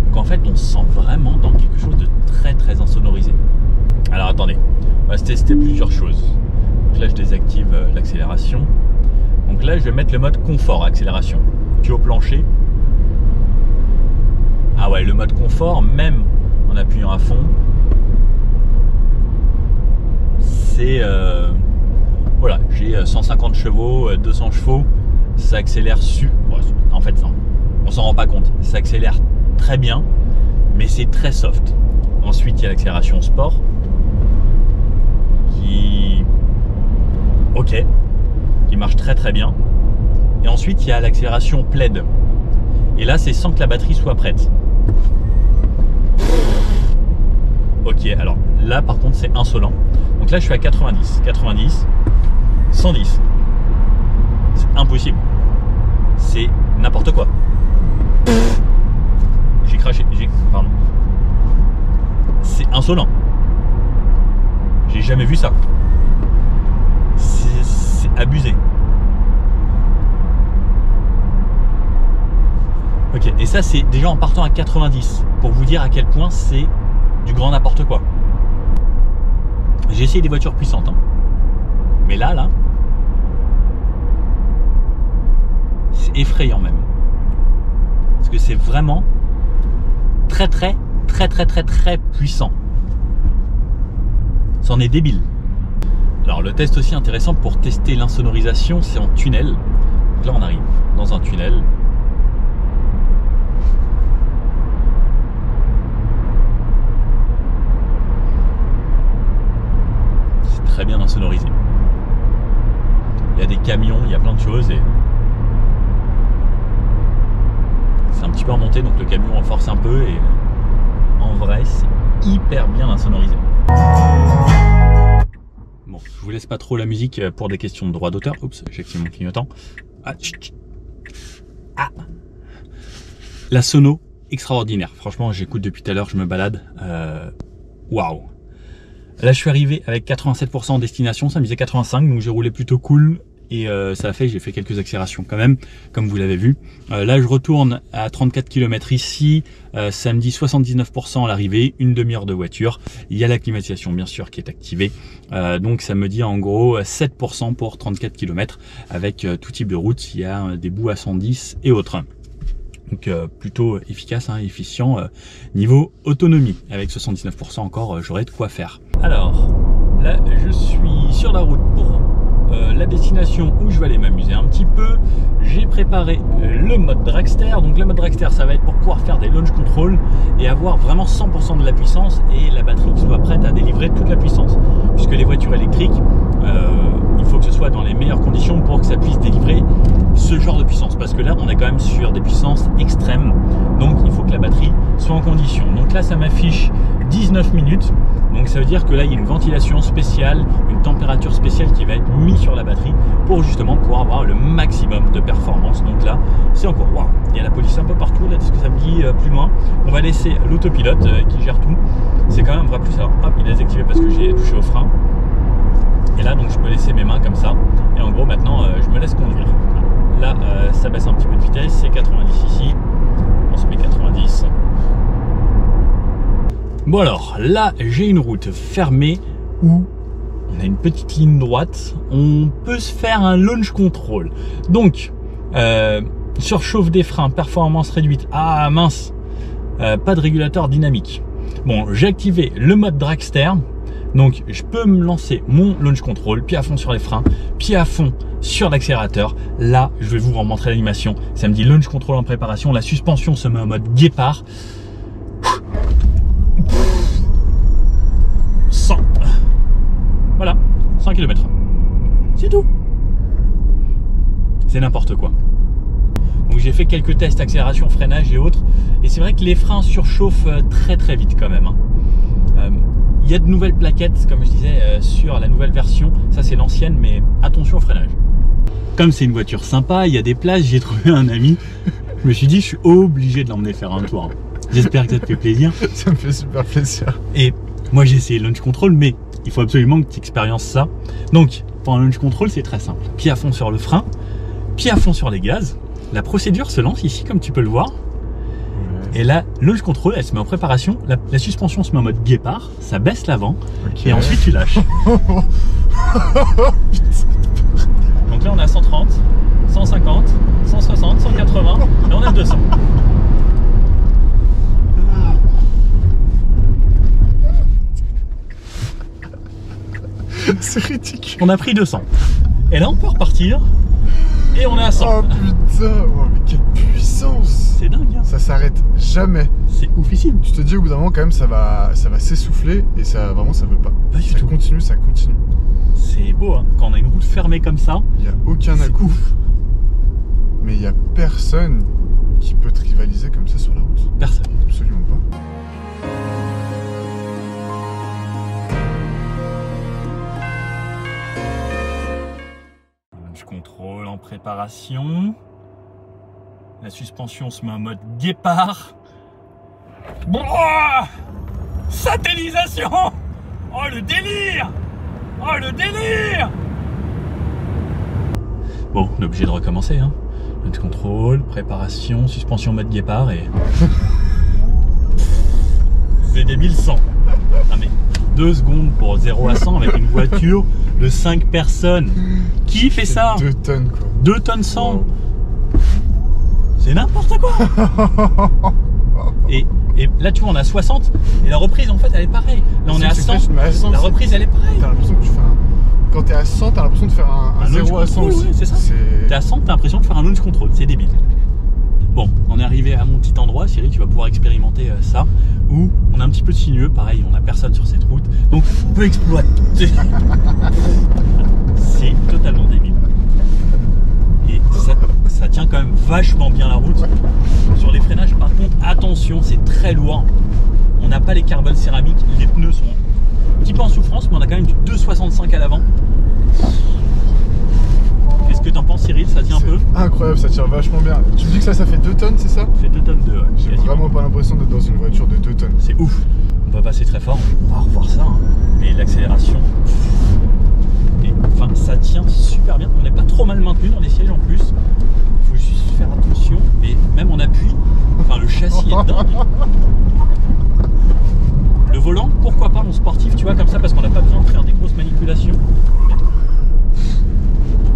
Donc en fait on se sent vraiment dans quelque chose de très insonorisé. Alors attendez, on va tester plusieurs choses. Donc là je désactive l'accélération. Donc là je vais mettre le mode confort accélération. Tu es au plancher. Ah ouais, le mode confort, même en appuyant à fond, c'est voilà, j'ai 150 chevaux, 200 chevaux, ça accélère en fait on s'en rend pas compte, ça accélère très bien, mais c'est très soft. Ensuite il y a l'accélération sport qui marche très bien, et ensuite il y a l'accélération plaid, et là c'est sans que la batterie soit prête. Ok, alors là par contre c'est insolent. Donc là je suis à 90, 110. C'est impossible. C'est n'importe quoi. J'ai craché, pardon. C'est insolent. J'ai jamais vu ça. C'est abusé. Ok, et ça c'est déjà en partant à 90, pour vous dire à quel point c'est du grand n'importe quoi. J'ai essayé des voitures puissantes, hein. Mais là, c'est effrayant même. Parce que c'est vraiment très puissant. C'en est débile. Alors le test aussi intéressant pour tester l'insonorisation, c'est en tunnel. Donc là on arrive dans un tunnel. Très bien insonorisé. Il y a des camions, il y a plein de choses et c'est un petit peu remonté, donc le camion renforce un peu et en vrai c'est hyper bien insonorisé. Bon, je vous laisse pas trop la musique pour des questions de droit d'auteur. Oups, j'ai activé mon clignotant. La sono extraordinaire. Franchement, j'écoute depuis tout à l'heure, je me balade. Waouh. Là je suis arrivé avec 87% en destination, ça me disait 85, donc j'ai roulé plutôt cool et ça a fait, j'ai fait quelques accélérations quand même, comme vous l'avez vu. Là je retourne à 34 km ici, ça me dit 79% à l'arrivée, une demi-heure de voiture. Il y a la climatisation bien sûr qui est activée, donc ça me dit en gros 7% pour 34 km avec tout type de route, il y a des bouts à 110 et autres. Donc plutôt efficace, hein, efficient. Niveau autonomie, avec 79% encore, j'aurais de quoi faire. Alors, là je suis sur la route pour la destination où je vais aller m'amuser un petit peu. J'ai préparé le mode dragster. Donc le mode dragster, ça va être pour pouvoir faire des launch control et avoir vraiment 100% de la puissance et la batterie qui soit prête à délivrer toute la puissance. Puisque les voitures électriques, il faut que ce soit dans les meilleures conditions pour que ça puisse délivrer ce genre de puissance, parce que là on est quand même sur des puissances extrêmes, donc il faut que la batterie soit en condition. Donc là ça m'affiche 19 minutes, donc ça veut dire que là il y a une ventilation spéciale, une température spéciale qui va être mise sur la batterie pour justement pouvoir avoir le maximum de performance. Donc là c'est encore waouh, il y a la police un peu partout là, de ce que ça me dit plus loin. On va laisser l'autopilote qui gère tout, c'est quand même un vrai plus. Alors hop, il est désactivé parce que j'ai touché au frein, et là donc je peux laisser mes mains comme ça, et en gros maintenant je me laisse conduire. Là, ça baisse un petit peu de vitesse, c'est 90 ici, on se met 90. Bon alors, là j'ai une route fermée où on a une petite ligne droite, on peut se faire un launch control. Donc, surchauffe des freins, performance réduite, ah mince, pas de régulateur dynamique. Bon, j'ai activé le mode dragster, donc je peux me lancer mon launch control, pied à fond sur les freins, pied à fond sur l'accélérateur. Là, je vais vous remontrer l'animation. Ça me dit launch control en préparation. La suspension se met en mode guépard. 100. Voilà, 100 km/h. C'est tout. C'est n'importe quoi. Donc j'ai fait quelques tests accélération, freinage et autres. Et c'est vrai que les freins surchauffent très vite quand même. Il y a de nouvelles plaquettes, comme je disais, sur la nouvelle version. Ça c'est l'ancienne, mais attention au freinage. Comme c'est une voiture sympa, il y a des places, j'ai trouvé un ami. Je me suis dit, je suis obligé de l'emmener faire un tour. J'espère que ça te fait plaisir. Ça me fait super plaisir. Et moi j'ai essayé le launch control, mais il faut absolument que tu expériences ça. Donc pour un launch control, c'est très simple. Pied à fond sur le frein, pied à fond sur les gaz. La procédure se lance ici, comme tu peux le voir. Et là, launch control, elle se met en préparation. La suspension se met en mode guépard, ça baisse l'avant. Okay. Et ensuite tu lâches. Donc là on est à 130, 150, 160, 180 et on est à 200. C'est ridicule. On a pris 200. Et là on peut repartir et on est à 100. Oh putain, oh, mais quelle puissance. C'est dingue hein. Ça s'arrête jamais. C'est oufissime. Tu te dis au bout d'un moment quand même ça va s'essouffler et ça vraiment ça veut pas. Pas du ça tout. continue, ça continue. C'est beau hein. Quand on a une route fermée comme ça, Il n'y a aucun à-coup. Mais il n'y a personne qui peut te rivaliser comme ça sur la route. personne. Absolument pas. Je contrôle en préparation. La suspension se met en mode guépard. Bouah, satellisation. Oh le délire. Oh le délire. Bon, on est obligé de recommencer hein. Launch contrôle, préparation, suspension mode guépard et... C'est des 1100. Ah mais 2 secondes pour 0 à 100 avec une voiture de 5 personnes. Qui fait ça? 2 tonnes quoi. 2 tonnes 100. Wow. C'est n'importe quoi. et là tu vois on est à 60 et la reprise en fait elle est pareille. Là on est à 100, la reprise elle est pareille. T'as l'impression que tu fais quand t'es à 100, t'as l'impression de faire un 0 à 100 control, aussi. Ouais, c'est ça. T'es à 100, t'as l'impression de faire un launch control, c'est débile. Bon, on est arrivé à mon petit endroit, Cyril, tu vas pouvoir expérimenter ça, où on a un petit peu de sinueux, pareil, on n'a personne sur cette route, donc on peut exploiter. C'est totalement débile. Et ça tient quand même vachement bien la route. Sur les freinages, par contre, attention, c'est très lourd. On n'a pas les carbone céramiques, les pneus sont un petit peu en souffrance, mais on a quand même du 2,65 à l'avant. Qu'est-ce que t'en penses, Cyril? Ça tient un peu? Incroyable, ça tire vachement bien. Tu me dis que ça fait 2 tonnes, c'est ça? Ça fait 2 tonnes de... Ouais, J'ai vraiment pas l'impression d'être dans une voiture de 2 tonnes. C'est ouf. On va passer très fort, on va revoir ça. Hein. Mais l'accélération... Enfin, ça tient super bien. On n'est pas trop mal maintenu dans les sièges en plus. Il faut juste faire attention. Et même en appui, enfin le châssis est dingue. Le volant, pourquoi pas en sportif, tu vois, comme ça, parce qu'on n'a pas besoin de faire des grosses manipulations.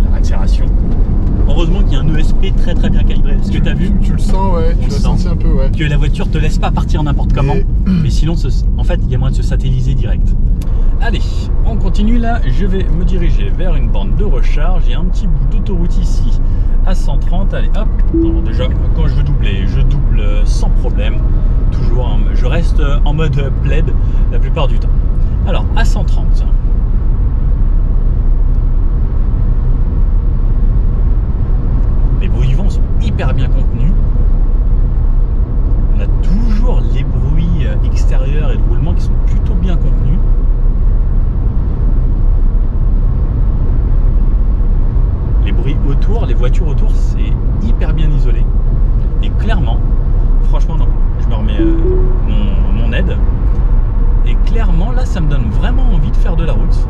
La accélération. Heureusement qu'il y a un ESP très très bien calibré. Est-ce que tu as vu? Tu le sens, ouais, tu l'as senti un peu, ouais. Que la voiture te laisse pas partir n'importe comment. Mais sinon, en fait, il y a moyen de se satelliser direct. Allez, on continue là. Je vais me diriger vers une bande de recharge. Il y a un petit bout d'autoroute ici à 130. Allez, hop. Alors déjà, quand je veux doubler, je double sans problème. Toujours, hein, je reste en mode plaid la plupart du temps. Alors, à 130. Les bruits du vent sont hyper bien contenus. On a toujours les bruits extérieurs et de roulement qui sont plutôt bien contenus. Les bruits autour, les voitures autour, c'est hyper bien isolé. Et clairement, franchement, non, je me remets mon aide. Et clairement, là, ça me donne vraiment envie de faire de la route.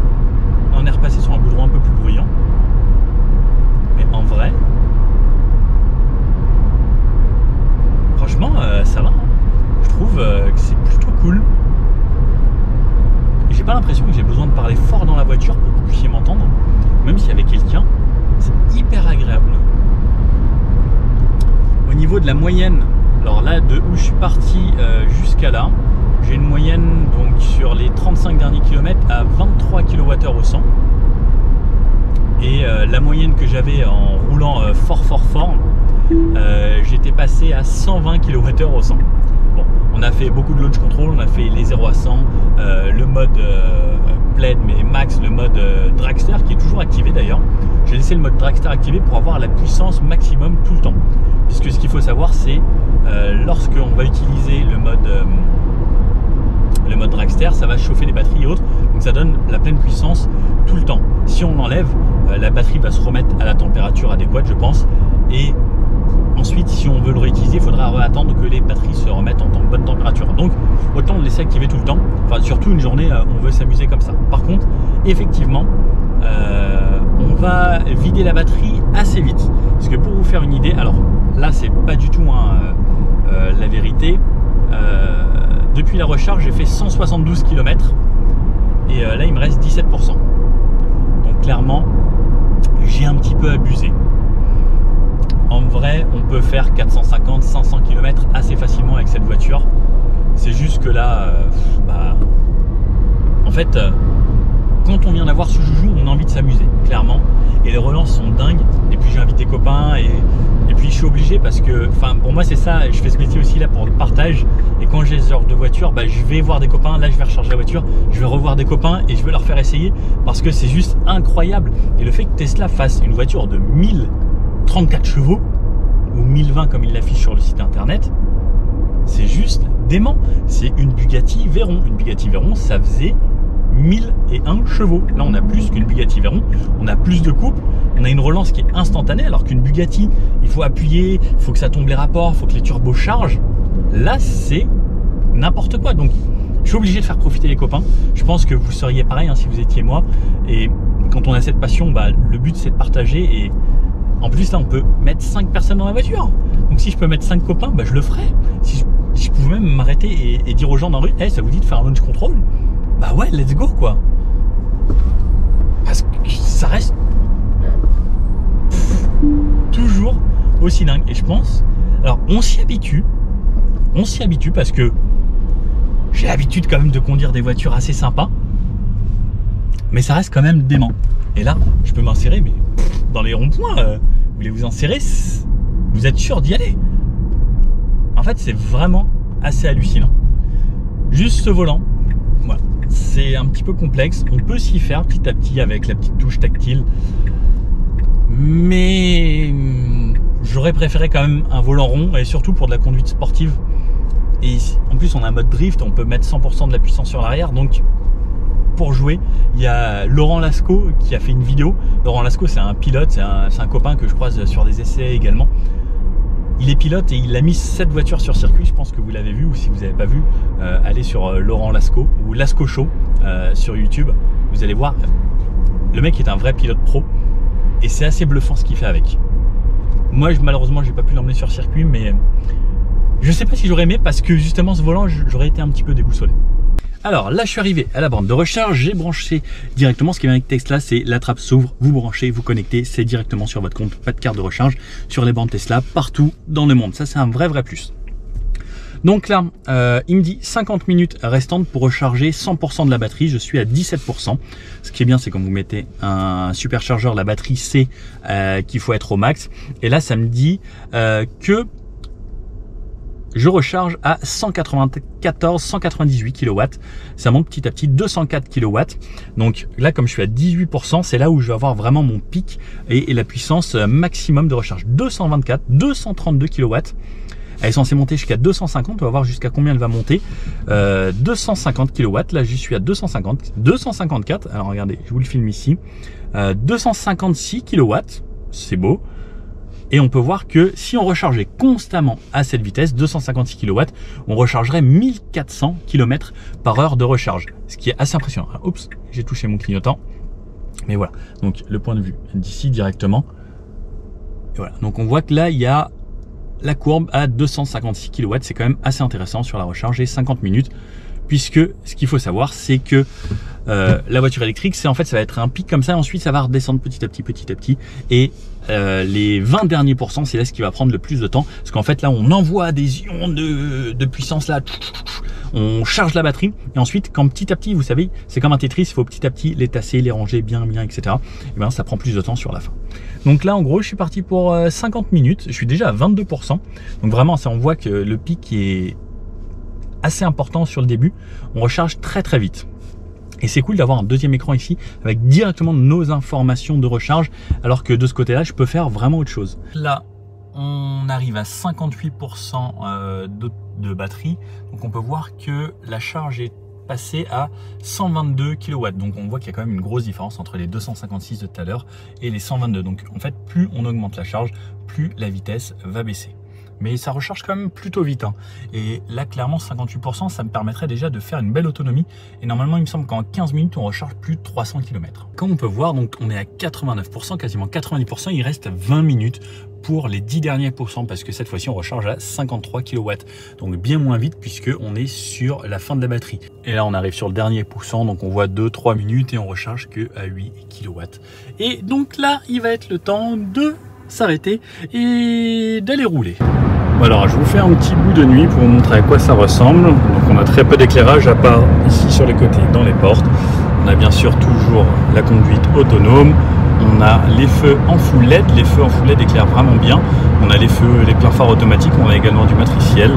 On est repassé sur un goudron un peu plus bruyant. Mais en vrai, franchement, ça va. Je trouve que c'est plutôt cool. Et j'ai pas l'impression que j'ai besoin de parler fort dans la voiture pour que vous puissiez m'entendre. Même s'il y avait quelqu'un, c'est hyper agréable. Au niveau de la moyenne, alors là, de où je suis parti jusqu'à là, j'ai une moyenne donc sur les 35 derniers kilomètres à 23 kWh au 100. Et la moyenne que j'avais en roulant fort, j'étais passé à 120 kWh au 100. Bon, on a fait beaucoup de launch control, on a fait les 0 à 100, le mode plaid mais max, le mode dragster qui est toujours activé d'ailleurs. J'ai laissé le mode dragster activé pour avoir la puissance maximum tout le temps. Puisque ce qu'il faut savoir, c'est lorsqu'on va utiliser le mode dragster, ça va chauffer les batteries et autres, donc ça donne la pleine puissance tout le temps. Si on l'enlève, la batterie va se remettre à la température adéquate, je pense, et ensuite si on veut le réutiliser, il faudra attendre que les batteries se remettent en bonne surtout une journée où on veut s'amuser comme ça. Par contre, effectivement, on va vider la batterie assez vite. Parce que pour vous faire une idée, alors là c'est pas du tout la vérité. Depuis la recharge, j'ai fait 172 km et là il me reste 17%. Donc clairement, j'ai un petit peu abusé. En vrai, on peut faire 450, 500 km assez facilement avec cette voiture. C'est juste que là, en fait, quand on vient d'avoir ce joujou, on a envie de s'amuser, clairement. Et les relances sont dingues. Et puis j'invite des copains et puis je suis obligé parce que, pour moi c'est ça, je fais ce métier aussi là pour le partage. Et quand j'ai ce genre de voiture, je vais voir des copains. Là, je vais recharger la voiture, je vais revoir des copains et je vais leur faire essayer parce que c'est juste incroyable. Et le fait que Tesla fasse une voiture de 1034 chevaux ou 1020 comme il l'affiche sur le site internet, c'est juste dément. C'est une Bugatti Veyron. Une Bugatti Veyron, ça faisait 1001 chevaux. Là, on a plus qu'une Bugatti Veyron. On a plus de couple. On a une relance qui est instantanée, alors qu'une Bugatti, il faut appuyer, il faut que ça tombe les rapports, il faut que les turbos chargent. Là, c'est n'importe quoi. Donc, je suis obligé de faire profiter les copains. Je pense que vous seriez pareil si vous étiez moi. Et quand on a cette passion, le but, c'est de partager. Et en plus, là, on peut mettre 5 personnes dans la voiture. Donc, si je peux mettre 5 copains, je le ferai. Si je pouvais même m'arrêter et dire aux gens dans la rue, hey, ça vous dit de faire un launch control? Bah ouais, let's go quoi. Parce que ça reste toujours aussi dingue. Et je pense, alors on s'y habitue parce que j'ai l'habitude quand même de conduire des voitures assez sympas. Mais ça reste quand même dément. Et là, je peux m'insérer, mais dans les ronds-points, vous voulez vous insérer, vous êtes sûr d'y aller. En fait, c'est vraiment assez hallucinant. Juste ce volant, voilà, c'est un petit peu complexe. On peut s'y faire petit à petit avec la petite touche tactile. Mais j'aurais préféré quand même un volant rond et surtout pour de la conduite sportive. Et en plus, on a un mode drift, on peut mettre 100% de la puissance sur l'arrière. Donc, pour jouer, il y a Laurent Lascaux qui a fait une vidéo. Laurent Lascaux, c'est un pilote, c'est un copain que je croise sur des essais également. Il est pilote et il a mis cette voiture sur circuit. Je pense que vous l'avez vu, ou si vous n'avez pas vu, allez sur Laurent Lascaux ou Lascaux Show sur YouTube. Vous allez voir, le mec est un vrai pilote pro et c'est assez bluffant ce qu'il fait avec. Moi, malheureusement, j'ai pas pu l'emmener sur circuit, mais je sais pas si j'aurais aimé parce que justement ce volant, j'aurais été un petit peu déboussolé. Alors là, je suis arrivé à la borne de recharge, j'ai branché directement. Ce qui vient avec Tesla, c'est la trappe s'ouvre, vous branchez, vous connectez, c'est directement sur votre compte, pas de carte de recharge sur les bornes Tesla partout dans le monde. Ça, c'est un vrai plus. Donc là, il me dit 50 minutes restantes pour recharger 100% de la batterie. Je suis à 17%. Ce qui est bien, c'est quand vous mettez un superchargeur, la batterie sait qu'il faut être au max. Et là, ça me dit que je recharge à 198 kW. Ça monte petit à petit, 204 kW. Donc là, comme je suis à 18%, c'est là où je vais avoir vraiment mon pic et la puissance maximum de recharge. 224, 232 kW. Elle est censée monter jusqu'à 250. On va voir jusqu'à combien elle va monter. 250 kW. Là, je suis à 250, 254. Alors regardez, je vous le filme ici. 256 kW. C'est beau. Et on peut voir que si on rechargeait constamment à cette vitesse, 256 kW, on rechargerait 1400 km par heure de recharge. Ce qui est assez impressionnant. Oups, j'ai touché mon clignotant. Mais voilà, donc le point de vue d'ici directement. Et voilà, donc on voit que là, il y a la courbe à 256 kW. C'est quand même assez intéressant sur la recharge et 50 minutes. Puisque ce qu'il faut savoir, c'est que la voiture électrique, c'est en fait, ça va être un pic comme ça, ensuite ça va redescendre petit à petit, et les 20 derniers pourcents, c'est là ce qui va prendre le plus de temps, parce qu'en fait là, on envoie des ions de puissance là, on charge la batterie, et ensuite, quand petit à petit, vous savez, c'est comme un Tetris, il faut petit à petit les tasser, les ranger bien, etc. Et bien, ça prend plus de temps sur la fin. Donc là, en gros, je suis parti pour 50 minutes, je suis déjà à 22%, donc vraiment, ça, on voit que le pic est assez important sur le début, on recharge très vite. Et c'est cool d'avoir un deuxième écran ici avec directement nos informations de recharge, alors que de ce côté-là, je peux faire vraiment autre chose. Là, on arrive à 58% de batterie, donc on peut voir que la charge est passée à 122 kW. Donc on voit qu'il y a quand même une grosse différence entre les 256 de tout à l'heure et les 122. Donc en fait, plus on augmente la charge, plus la vitesse va baisser. mais ça recharge quand même plutôt vite. Hein. Et là, clairement, 58%, ça me permettrait déjà de faire une belle autonomie. Et normalement, il me semble qu'en 15 minutes, on recharge plus de 300 km. Comme on peut voir, donc on est à 89%, quasiment 90%. Il reste 20 minutes pour les 10 derniers pourcents, parce que cette fois-ci, on recharge à 53 kW. Donc bien moins vite, puisqu'on est sur la fin de la batterie. Et là, on arrive sur le dernier pourcent, donc on voit 2-3 minutes et on recharge que à 8 kW. Et donc là, il va être le temps de s'arrêter et d'aller rouler. Alors je vous fais un petit bout de nuit pour vous montrer à quoi ça ressemble. Donc on a très peu d'éclairage à part ici sur les côtés dans les portes. On a bien sûr toujours la conduite autonome. On a les feux en full LED. Les feux en full LED éclairent vraiment bien. On a les feux, les pleins phares automatiques. On a également du matriciel.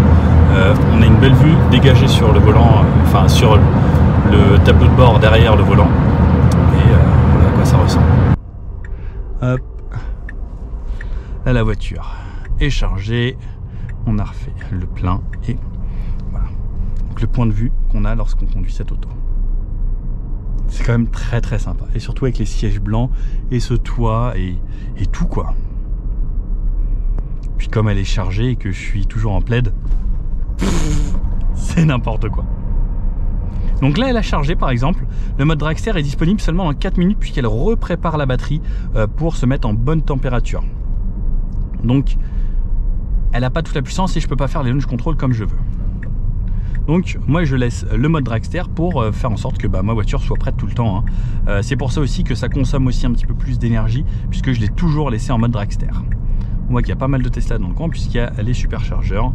On a une belle vue dégagée sur le volant, enfin sur le tableau de bord derrière le volant. Et voilà à quoi ça ressemble. Hop. Là la voiture est chargée. On a refait le plein et voilà. Donc le point de vue qu'on a lorsqu'on conduit cette auto. C'est quand même très très sympa. Et surtout avec les sièges blancs et ce toit et tout quoi. Puis comme elle est chargée et que je suis toujours en plaid, c'est n'importe quoi. Donc là elle a chargé par exemple. Le mode dragster est disponible seulement en 4 minutes puisqu'elle reprépare la batterie pour se mettre en bonne température. Donc elle n'a pas toute la puissance et je peux pas faire les launch control comme je veux. Donc moi je laisse le mode dragster pour faire en sorte que ma voiture soit prête tout le temps. Hein. C'est pour ça aussi que ça consomme aussi un petit peu plus d'énergie puisque je l'ai toujours laissé en mode dragster. On voit qu'il y a pas mal de Tesla dans le coin puisqu'il y a les superchargeurs.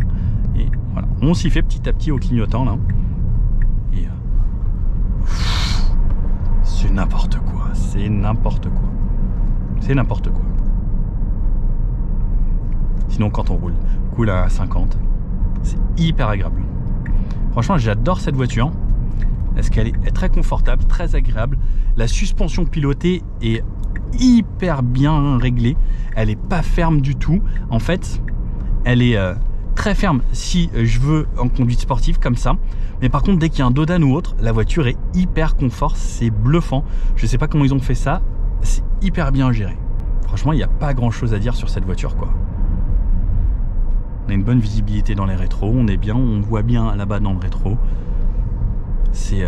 Et voilà, on s'y fait petit à petit au clignotant là. Et c'est n'importe quoi, c'est n'importe quoi. C'est n'importe quoi. Sinon quand on roule à 50, c'est hyper agréable. Franchement j'adore cette voiture parce qu'elle est très confortable, très agréable. La suspension pilotée est hyper bien réglée. Elle n'est pas ferme du tout. En fait, elle est très ferme si je veux en conduite sportive comme ça. Mais par contre dès qu'il y a un dodan ou autre, la voiture est hyper confort. C'est bluffant. Je ne sais pas comment ils ont fait ça. C'est hyper bien géré. Franchement il n'y a pas grand chose à dire sur cette voiture quoi. On a une bonne visibilité dans les rétros, on est bien, on voit bien là-bas dans le rétro. C'est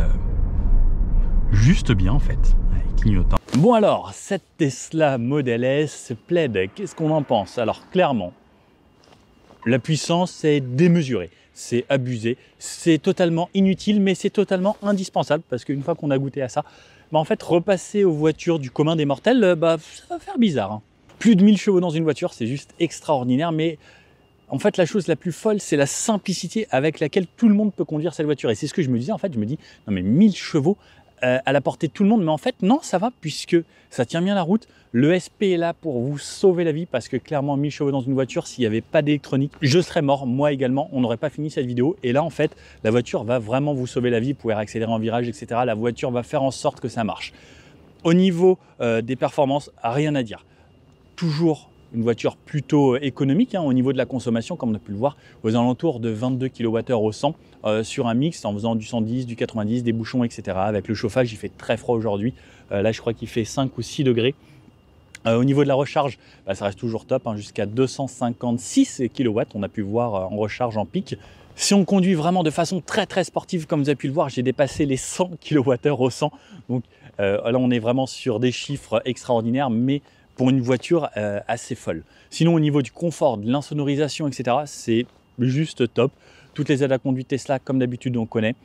juste bien en fait, avec clignotant. Bon alors, cette Tesla Model S plaid, qu'est-ce qu'on en pense? Alors clairement, la puissance est démesurée, c'est abusé, c'est totalement inutile, mais c'est totalement indispensable parce qu'une fois qu'on a goûté à ça, en fait repasser aux voitures du commun des mortels, ça va faire bizarre. Hein. Plus de 1000 chevaux dans une voiture, c'est juste extraordinaire, mais en fait, la chose la plus folle, c'est la simplicité avec laquelle tout le monde peut conduire cette voiture. Et c'est ce que je me disais, en fait, je me dis, non mais 1000 chevaux à la portée de tout le monde. Mais en fait, non, ça va, puisque ça tient bien la route. Le SP est là pour vous sauver la vie, parce que clairement, 1000 chevaux dans une voiture, s'il n'y avait pas d'électronique, je serais mort, moi également, on n'aurait pas fini cette vidéo. Et là, en fait, la voiture va vraiment vous sauver la vie, vous pouvez accélérer en virage, etc. La voiture va faire en sorte que ça marche. Au niveau des performances, rien à dire. Toujours une voiture plutôt économique hein, au niveau de la consommation, comme on a pu le voir, aux alentours de 22 kWh au 100 sur un mix en faisant du 110, du 90, des bouchons, etc. Avec le chauffage, il fait très froid aujourd'hui. Là, je crois qu'il fait 5 ou 6 degrés. Au niveau de la recharge, ça reste toujours top, hein, jusqu'à 256 kW. On a pu voir en recharge en pic. Si on conduit vraiment de façon très très sportive, comme vous avez pu le voir, j'ai dépassé les 100 kWh au 100. Donc là, on est vraiment sur des chiffres extraordinaires, mais pour une voiture assez folle. Sinon, au niveau du confort, de l'insonorisation, etc., c'est juste top. Toutes les aides à conduite Tesla, comme d'habitude, on connaît.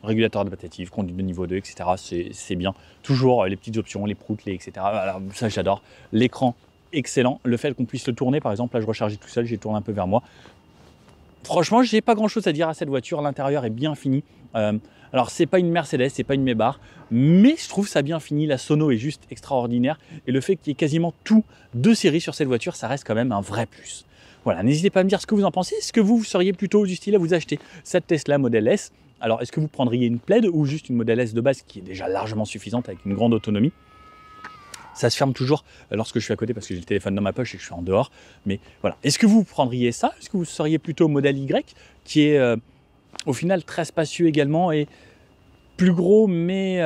Régulateur adaptatif, conduite de niveau 2, etc., c'est bien. Toujours les petites options, les proutes, les etc. Alors, ça, j'adore. L'écran, excellent. Le fait qu'on puisse le tourner, par exemple, là, je rechargeais tout seul, j'ai tourné un peu vers moi. Franchement, j'ai pas grand-chose à dire à cette voiture. L'intérieur est bien fini. Alors, c'est pas une Mercedes, c'est pas une Maybach, mais je trouve ça bien fini. La sono est juste extraordinaire. Et le fait qu'il y ait quasiment tout de série sur cette voiture, ça reste quand même un vrai plus. Voilà, n'hésitez pas à me dire ce que vous en pensez. Est-ce que vous seriez plutôt du style à vous acheter cette Tesla Model S? Alors, est-ce que vous prendriez une plaid ou juste une Model S de base qui est déjà largement suffisante avec une grande autonomie? Ça se ferme toujours lorsque je suis à côté parce que j'ai le téléphone dans ma poche et que je suis en dehors. Mais voilà, est-ce que vous prendriez ça? Est-ce que vous seriez plutôt Model Y qui est au final très spacieux également et plus gros, mais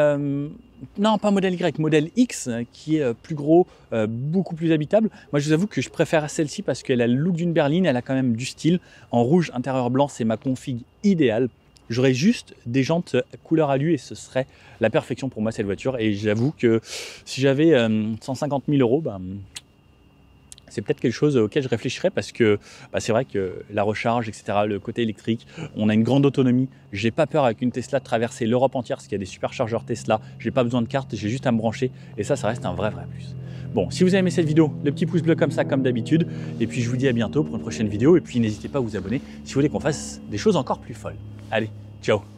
non, pas modèle Y, modèle X, qui est plus gros, beaucoup plus habitable. Moi, je vous avoue que je préfère celle-ci parce qu'elle a le look d'une berline, elle a quand même du style. En rouge, intérieur blanc, c'est ma config idéale. J'aurais juste des jantes couleur alu et ce serait la perfection pour moi, cette voiture. Et j'avoue que si j'avais 150 000 €, ben, c'est peut-être quelque chose auquel je réfléchirais parce que c'est vrai que la recharge, etc., le côté électrique, on a une grande autonomie. J'ai pas peur avec une Tesla de traverser l'Europe entière parce qu'il y a des superchargeurs Tesla. J'ai pas besoin de carte, j'ai juste à me brancher et ça reste un vrai plus. Bon, si vous avez aimé cette vidéo, le petit pouce bleu comme ça, comme d'habitude. Et puis je vous dis à bientôt pour une prochaine vidéo. Et puis n'hésitez pas à vous abonner si vous voulez qu'on fasse des choses encore plus folles. Allez, ciao!